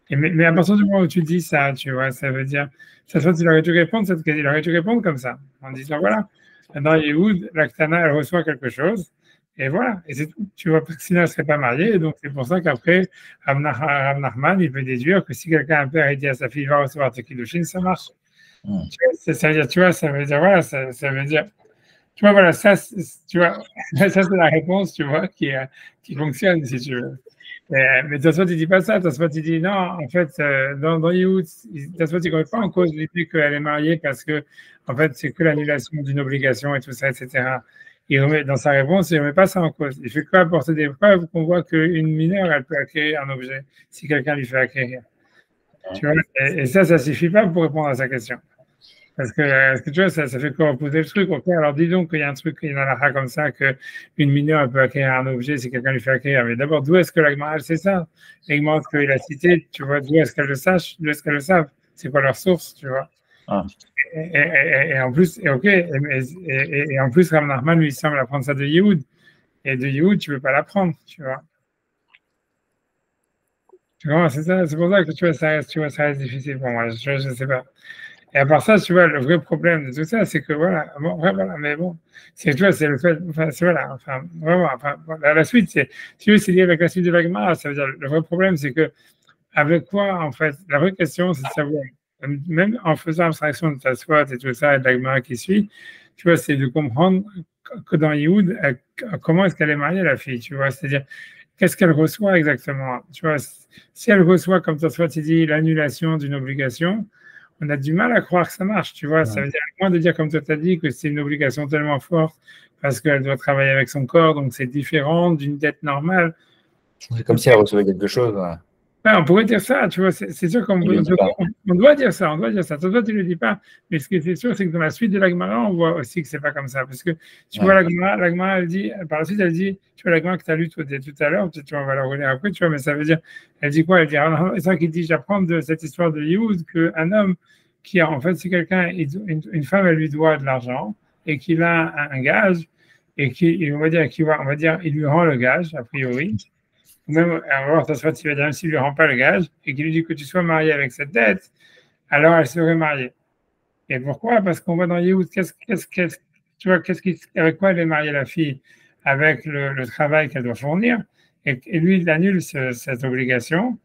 Mais à partir du moment où tu dis ça, tu vois, ça veut dire, ça soit il aurait dû répondre, il aurait dû répondre comme ça, en disant voilà, dans Yehoud, l'Aktana, elle reçoit quelque chose, et voilà, et c'est tout, tu vois, parce que sinon elle ne serait pas mariée, et donc c'est pour ça qu'après, Rav Nachman, il peut déduire que si quelqu'un, un père, il dit à sa fille, va recevoir tes kiddushin, ça marche. Ça veut dire, tu vois, ça veut dire, voilà, ça veut dire, tu vois, voilà, ça, tu vois, ça c'est la réponse, tu vois, qui fonctionne, si tu veux. Mais Tosfot, il dit pas ça. Tosfot, il dit non, en fait, dans Yehoud, Tosfot, il ne remet pas en cause l'idée qu'elle est mariée parce que, en fait, c'est que l'annulation d'une obligation et tout ça, etc. Il remet, dans sa réponse, il ne remet pas ça en cause. Il fait quoi apporter des preuves qu'on voit qu'une mineure, elle peut acquérir un objet si quelqu'un lui fait acquérir. Tu vois, et ça ne suffit pas pour répondre à sa question. Parce que tu vois, ça fait quoi opposer le truc. Ok, alors dis donc qu'il y a un truc, il y en a comme ça, qu'une mineure elle peut acquérir un objet si quelqu'un lui fait acquérir. Mais d'abord, d'où est-ce que la Gemara sait ça? Les Gemara qu'il a cité, tu vois, d'où est-ce qu'elles le sachent, d'où est-ce qu'elles le savent? C'est quoi leur source, tu vois? Ah. Et en plus, et ok, et en plus, Rav Nachman lui semble apprendre ça de Yehoud. Et de Yehoud, tu ne peux pas l'apprendre, tu vois. Tu vois, c'est ça, c'est pour ça que tu vois, ça reste difficile pour moi. Je ne sais pas. Et à part ça, tu vois, le vrai problème de tout ça, c'est que voilà, bon, voilà, mais bon, c'est, tu vois, c'est le fait, enfin, c'est voilà, enfin, vraiment, enfin, la suite, c'est, tu veux, c'est lié avec la suite de la Gemara, ça veut dire, le vrai problème, c'est que, avec quoi, en fait, la vraie question, c'est de savoir, même en faisant abstraction de ta soie et tout ça, et de la Gemara qui suit, tu vois, c'est de comprendre que dans Yehoud, comment est-ce qu'elle est mariée, la fille, tu vois, c'est-à-dire, qu'est-ce qu'elle reçoit exactement, tu vois, si elle reçoit, comme ta soie, tu dis, l'annulation d'une obligation, on a du mal à croire que ça marche, tu vois. Ça veut dire, à moins de dire, comme toi, tu as dit, que c'est une obligation tellement forte parce qu'elle doit travailler avec son corps, donc c'est différent d'une dette normale. C'est comme si elle recevait quelque chose. Ouais. Ouais, on pourrait dire ça, tu vois. C'est sûr qu'on doit dire ça, on doit dire ça. Toi, tu ne le dis pas, mais ce qui est sûr, c'est que dans la suite de la Gemara, on voit aussi que ce n'est pas comme ça. Parce que tu vois, la Gemara, elle dit, par la suite, elle dit, tu vois, la Gemara que tu as lue tout à l'heure, tu vois, on va la relire après, tu vois, mais ça veut dire, elle dit quoi? Elle dit, c'est ça qu'il dit, j'apprends de cette histoire de Yehoud qu'un homme qui a, en fait, si quelqu'un, une femme, elle lui doit de l'argent et qu'il a un gage et on va dire, il lui rend le gage, a priori. Même, alors, ça serait si même s'il ne lui rend pas le gage et qu'il lui dit que tu sois marié avec cette dette, alors elle serait mariée. Et pourquoi? Parce qu'on voit dans Yehoud, tu vois, avec quoi elle est mariée, la fille? Avec le travail qu'elle doit fournir. Et lui, il annule cette obligation.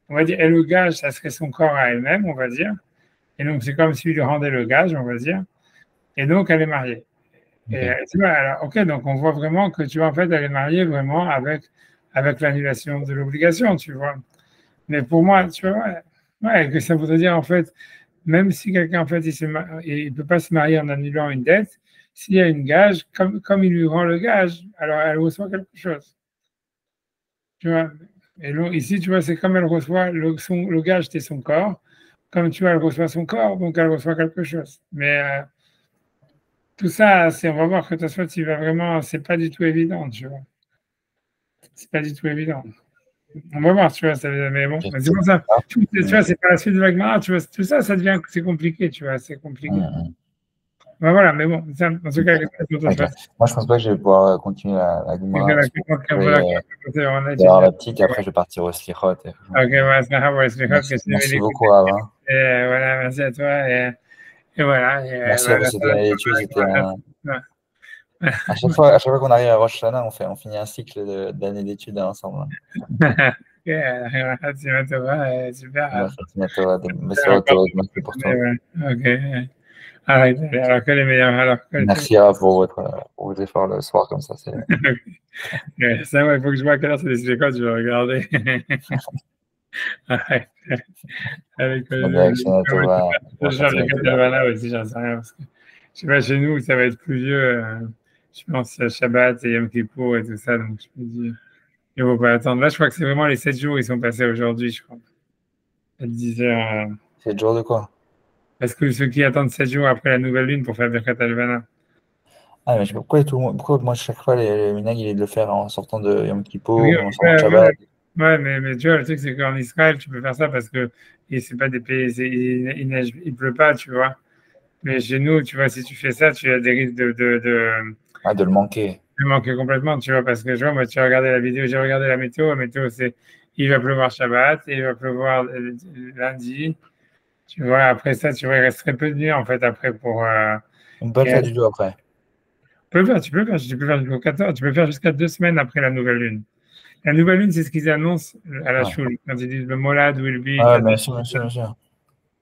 On va dire, et le gage, ça serait son corps à elle-même, on va dire. Et donc, c'est comme s'il lui rendait le gage, on va dire. Et donc, elle est mariée. Et tu vois, alors, ok, donc on voit vraiment que, tu vois, en fait, elle est mariée vraiment avec l'annulation de l'obligation, tu vois. Mais pour moi, tu vois, ouais, que ça voudrait dire, en fait, même si quelqu'un, en fait, il ne peut pas se marier en annulant une dette, s'il y a une gage, comme il lui rend le gage, alors elle reçoit quelque chose. Tu vois. Et donc, ici, tu vois, c'est comme elle reçoit le gage, c'est son corps. Comme tu vois, elle reçoit son corps, donc elle reçoit quelque chose. Mais tout ça, on va voir que Tosfot, il va vraiment, c'est pas du tout évident, tu vois. C'est pas du tout évident. On va voir, tu vois, mais bon, c'est pour ça. Tu vois, c'est pas la suite de la Gemara, tu vois, tout ça, ça devient, c'est compliqué, tu vois, c'est compliqué. Ben voilà, mais bon, en tout cas, moi, je pense pas que je vais pouvoir continuer la Gemara. D'avoir la petite, et après, je vais partir au Slichot. Ok, ouais, merci beaucoup, Ava. Voilà, merci à toi. Et voilà. Merci à vous, c'était l'étude, c'était un... À chaque fois qu'on arrive à Rosh Hashanah, on finit un cycle d'années d'études ensemble. Khatima Tova, super. Khatima Tova, Alors, Bessara Tova, merci pour toi. ok. Arrête, alors que les meilleurs, alors que Merci pour vos efforts le soir comme ça. ça, ouais, il faut que je vois à quelle heure c'est les écoles, je vais regarder. Arrête. Avec Khatima Tova, le genre de Khatima Tova. Catalana aussi, j'en sais rien. Parce que, je sais pas, chez nous, ça va être pluvieux. Je pense Shabbat et Yom Kippour et tout ça, donc je me dis, il ne faut pas attendre. Là, je crois que c'est vraiment les 7 jours, ils sont passés aujourd'hui, je crois. À 10 heures. C'est le jour de quoi? Parce que ceux qui attendent 7 jours après la nouvelle lune pour faire Birkat Halvana. Ah, mais pourquoi moi, chaque fois, le minag, il est de le faire en sortant de Yom Oui, Kippour ou en sortant de ouais, Shabbat? ouais, mais tu vois, le truc, c'est qu'en Israël, tu peux faire ça parce que et c'est pas des pays, il neige, il pleut pas, tu vois. Mais chez nous, tu vois, si tu fais ça, tu as des risques Ah, de le manquer. de manquer complètement, tu vois, parce que je vois, moi, tu as regardé la vidéo, j'ai regardé la météo, c'est il va pleuvoir Shabbat, et il va pleuvoir lundi, tu vois, après ça, tu vois, il reste très peu de nuits, en fait, après pour. On peut le faire du tout après. Tu peux faire jusqu'à 2 semaines après la nouvelle lune. La nouvelle lune, c'est ce qu'ils annoncent à la Ouais, choule. Quand ils disent le molad will be. ouais, bien sûr, bien sûr, bien sûr.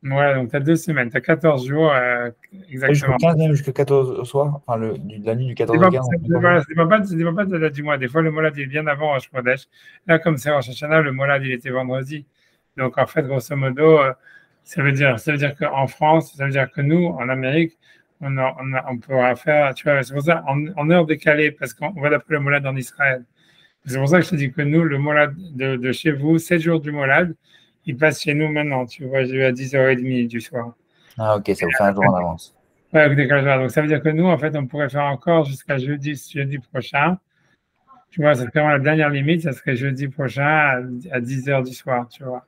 Ouais, donc tu as 2 semaines, tu as 14 jours Et jusqu'au exactement. 15 même, jusqu'au 14 au soir, enfin, la nuit du Ça 14 au dépend, 15, ça dépend, ça dépend pas de la date du mois. Des fois, le molad il est bien avant Rosh Chodesh. Là, comme c'est Rosh Hashanah, le molad il était vendredi. Donc en fait, grosso modo, ça veut dire qu'en France, ça veut dire que nous, en Amérique, on pourra faire, tu vois, c'est pour ça, en heure décalée, parce qu'on va d'après le molad en Israël. C'est pour ça que je te dis que nous, le molad de chez vous, 7 jours du molad, il passe chez nous maintenant. Tu vois, j'ai eu à 10h30 du soir. Ah, ok, ça vous fait un jour en avance. Ouais, avec décalage horaire. Donc ça veut dire que nous, en fait, on pourrait faire encore jusqu'à jeudi prochain. Tu vois, c'est vraiment la dernière limite, ça serait jeudi prochain à 10h du soir, tu vois.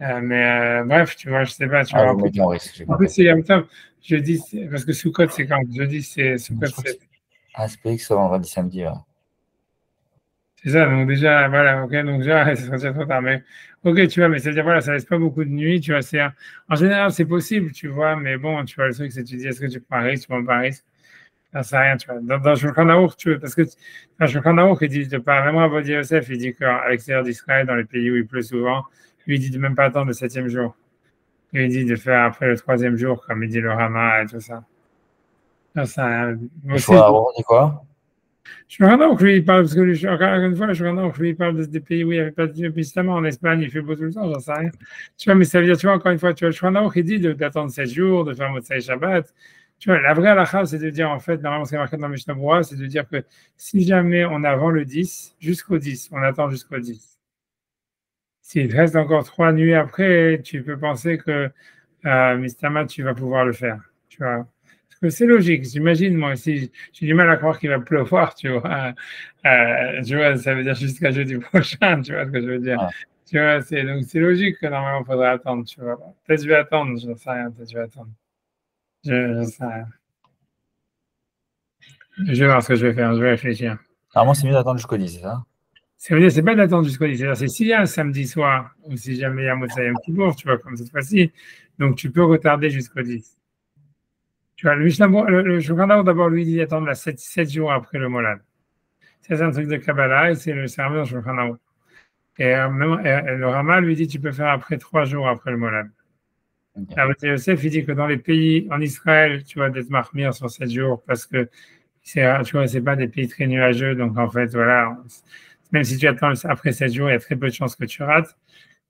Mais bref, tu vois, je sais pas, tu Ah, vois. vous mettez en risque, j'ai En plus compris. c'est Yom Tov. Jeudi, parce que Sukkot, c'est quand? Jeudi, c'est Je Sukkot, crois que c'est. c'est pas que ça vendredi, samedi. Ouais. C'est ça, donc déjà, voilà, ok, donc déjà, ça serait déjà trop tard. Mais, ok, tu vois, mais c'est-à-dire, voilà, ça laisse pas beaucoup de nuits, tu vois, en général, c'est possible, tu vois, mais bon, tu vois, le truc, c'est que tu dis, est-ce que tu prends un risque, tu prends pas un risque? Ça sert à rien, tu vois. Dans Shulchan Aruch, tu vois, parce que dans Shulchan Aruch, il dit de pas, même Avodia Yosef, il dit qu'à l'extérieur d'Israël, dans les pays où il pleut souvent, lui, il dit de même pas attendre le 7e jour. Lui, il dit de faire après le 3e jour, comme il dit le Rama et tout ça. Ça sert à rien. Moi Et aussi, choix, on dit quoi? Shulchan Aruch, lui, il parle, parce que encore une fois, le Shulchan Aruch, lui, il parle des pays où il n'y avait pas de Dieu, puis justement, en Espagne, il fait beau tout le temps, j'en sais rien. Tu vois, mais ça veut dire, tu vois, encore une fois, tu vois, le Shulchan Aruch, il dit d'attendre 7 jours, de faire Motsai Shabbat. Tu vois, la vraie halakha, c'est de dire, en fait, normalement, ce qui est marqué dans le Mishnah Berurah, c'est de dire que si jamais on est avant le 10, jusqu'au 10, on attend jusqu'au 10. S'il te reste encore 3 nuits après, tu peux penser que Mistama, tu vas pouvoir le faire. Tu vois. Parce que c'est logique. J'imagine, moi aussi, j'ai du mal à croire qu'il va pleuvoir, tu vois. Tu vois, ça veut dire jusqu'à jeudi prochain, tu vois ce que je veux dire. Ouais. Tu vois, donc c'est logique que normalement, il faudrait attendre, tu vois. Peut-être je vais attendre, je ne sais rien, peut-être je vais attendre. Je sais rien. Je vais voir ce que je vais faire, je vais réfléchir. Normalement, c'est mieux d'attendre jusqu'au 10, c'est ça? Ça veut dire, c'est pas d'attendre jusqu'au 10, c'est s'il y a un samedi soir, ou si jamais il y a Motsai Yom Kippour, tu vois, comme cette fois-ci, donc tu peux retarder jusqu'au 10. Tu vois, le Shulchan Aruch, d'abord, lui, il dit attendre 7 jours après le Molad. Ça, c'est un truc de Kabbalah et c'est le serment dans Shulchan Aruch. Et le Rama lui dit tu peux faire après 3 jours après le Molad. Ok. Avodia Yosef, il dit que dans les pays, en Israël, tu vas d'être mahmir sur 7 jours parce que tu vois, c'est pas des pays très nuageux. Donc, en fait, voilà, même si tu attends après 7 jours, il y a très peu de chances que tu rates.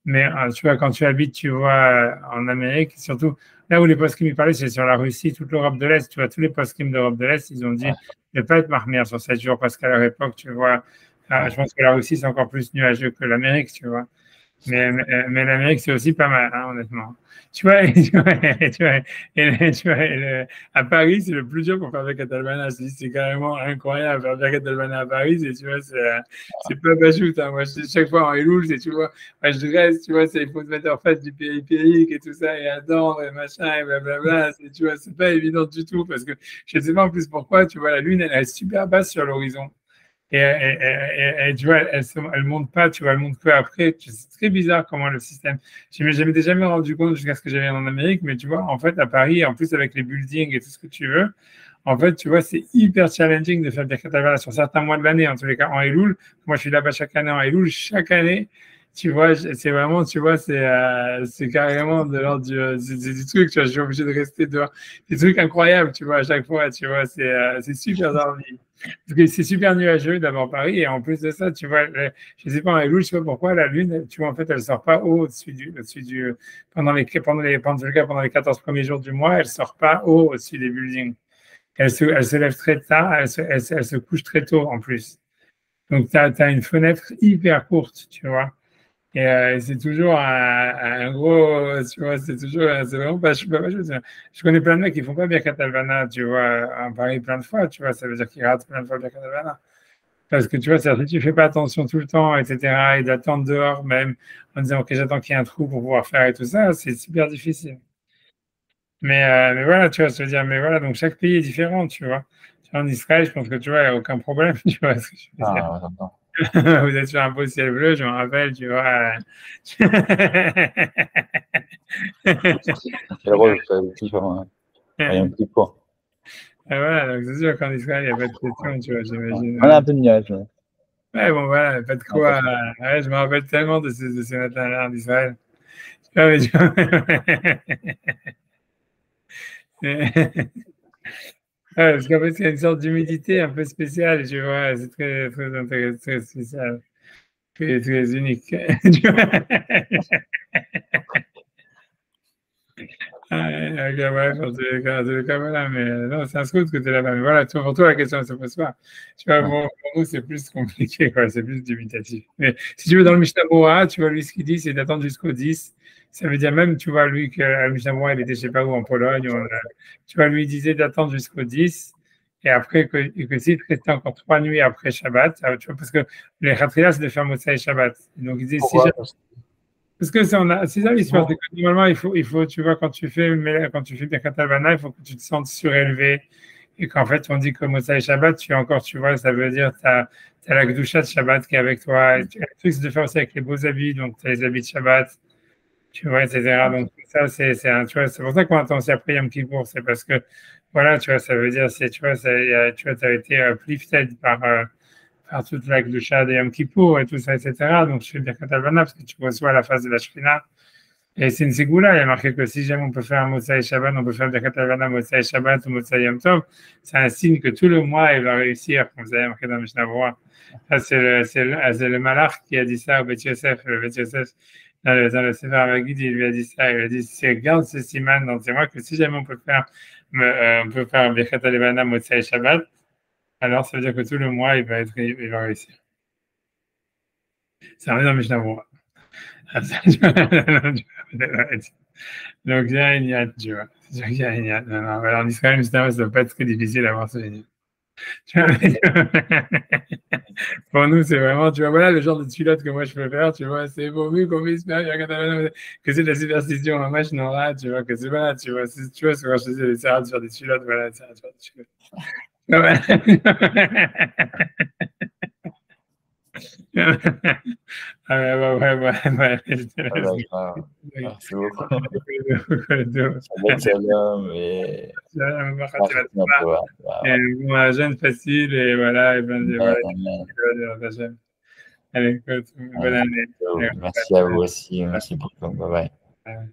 Mais tu vois, quand tu habites, tu vois, en Amérique, surtout là où les post me parlaient, c'est sur la Russie, toute l'Europe de l'Est. Tu vois, tous les post d'Europe de l'Est, ils ont dit Ouais, ne pas être marmière sur 7 jours parce qu'à leur époque, tu vois, ouais. je pense que la Russie, c'est encore plus nuageux que l'Amérique, tu vois. Mais l'Amérique, c'est aussi pas mal, hein, honnêtement. Tu vois, à Paris, c'est le plus dur pour faire Birkat Halvana. C'est carrément incroyable. Faire Birkat Halvana à Paris, tu vois, c'est pas bajoute. Hein. Moi, chaque fois en Elul, tu vois, moi, je reste, tu vois, il faut se mettre en face du périphérique et tout ça, et attendre, et machin, et blablabla. Tu vois, c'est pas évident du tout, parce que je sais pas en plus pourquoi, tu vois, la Lune, elle est super basse sur l'horizon. Et tu vois, elle monte pas, tu vois, elle monte peu après. C'est très bizarre comment le système. Je ne m'étais jamais rendu compte jusqu'à ce que j'allais en Amérique, mais tu vois, en fait, à Paris, en plus avec les buildings et tout ce que tu veux, en fait, tu vois, c'est hyper challenging de faire des Birkat Halvana sur certains mois de l'année, en tous les cas en Elul. Moi, je suis là-bas chaque année en Elul. Chaque année, Tu vois, c'est vraiment, tu vois, c'est carrément de l'ordre du truc, tu vois, je suis obligé de rester dehors. Des trucs incroyables, tu vois, à chaque fois, tu vois, c'est super envie. Parce que c'est super nuageux d'abord Paris, et en plus de ça, tu vois, je sais pas, en Elul, je sais pas pourquoi, la Lune, tu vois, en fait, elle sort pas haut au-dessus du, pendant les 14 premiers jours du mois, elle sort pas haut au-dessus des buildings. Elle se lève très tard, elle se couche très tôt en plus. Donc, tu as une fenêtre hyper courte, tu vois. Et c'est toujours un gros, tu vois, c'est toujours, c'est vraiment pas, je connais plein de mecs qui font pas Birkat Albana, tu vois, en Paris plein de fois, tu vois, ça veut dire qu'ils ratent plein de fois Birkat Albana. Parce que tu vois, si tu fais pas attention tout le temps, etc., et d'attendre dehors même, en disant, OK, j'attends qu'il y ait un trou pour pouvoir faire et tout ça, c'est super difficile. Mais voilà, tu vois, je veux dire, mais voilà, donc chaque pays est différent, tu vois. Tu vois, en Israël, je pense que tu vois, il n'y a aucun problème, tu vois ce que je veux dire. Ah, j'entends. Vous êtes sur un beau ciel bleu, je me rappelle, tu vois. C'est drôle, c'est différent. Hein. Il y a un petit point. Et voilà, donc c'est sûr qu'en Israël, il n'y a pas de question, tu vois, On a j'imagine. un peu de nuages. Ouais, bon, voilà, pas de Non, pas quoi. trop. Ouais, je me rappelle tellement de ces matins-là en Israël. Ah, mais ouais, parce qu'en fait, il y a une sorte d'humidité un peu spéciale, tu vois, c'est très, très intéressant, très spécial, très, très unique. Tu vois. Ok, ouais, en tous les cas, voilà, mais non, c'est un scout que tu es là-bas. Mais voilà, pour toi, la question ne se pose pas. Tu vois, Ouais. pour nous, c'est plus compliqué, quoi, c'est plus dubitatif. Mais si tu veux, dans le Mishnah Berurah, tu vois, lui, ce qu'il dit, c'est d'attendre jusqu'au 10. Ça veut dire même, tu vois, lui, que le Mishnah Berurah, il était, je sais pas où, en Pologne, tu vois, lui, il disait d'attendre jusqu'au 10. Et après, que s'il te restait encore 3 nuits après Shabbat, tu vois, parce que les Khatrias, c'est de faire Motsa et Shabbat. Et donc, il disait, si Pourquoi? parce que c'est ça l'histoire, c'est que normalement, tu vois, quand tu fais Birkat Havana, il faut que tu te sentes surélevé. Et qu'en fait, on dit que Motsa Shabbat, tu es encore, tu vois, ça veut dire, tu as la Gdusha de Shabbat qui est avec toi. Et le truc, c'est de faire aussi avec les beaux habits, donc tu as les habits de Shabbat, tu vois, etc. Donc, ça, tu vois, c'est pour ça qu'on attend aussi après Yom Kippour, c'est parce que, voilà, tu vois, ça veut dire, tu vois, tu vois, tu as été uplifted par toute la Gdusha de Yom Kippour et tout ça, etc. Donc, je fais Birkat Havana parce que tu reçois la face de la Shrina. Et c'est une ségoula, il y a marqué que si jamais on peut faire un Motsai Shabbat, on peut faire Birkat Havana, Motsai Shabbat ou Motsai Yom Tov, c'est un signe que tout le mois, il va réussir, comme vous avez marqué dans le Mishnah Berurah. Ça, c'est le malach qui a dit ça au Beth Yosef. Le Beth Yosef, dans le Sefer Maggid, il lui a dit ça. Il lui a dit, si regarde ce siman dans tes mois, que si jamais on peut faire Birkat Havana, Motsai Shabbat, alors ça veut dire que tout le mois, il va réussir. C'est un dans le Mishnah Berurah. Donc, il y a une yacht, tu vois. C'est sûr qu'il y a une yacht. Non, non, alors, en Israël, justement, ça ne doit pas être très difficile d'avoir ce yacht. Tu vois, pour nous, c'est vraiment, tu vois, voilà le genre de culotte que moi je peux faire, tu vois, c'est pour nous qu'on puisse faire, que c'est de la superstition, moi je n'aurai, tu vois, que c'est voilà, tu vois, tu vois, c'est quand je te disais, les serres de faire des culottes, voilà, ça, tu vois, des culottes. Ah ouais, je te Ah, laisse. d'accord. Merci beaucoup. Shabbat shalom et Jeune facile et voilà, et ben, amen, amen. voilà. Allez, écoute, bonne Allez, année. ciao. Merci à vous aussi. Merci beaucoup. Bye bye. Ouais.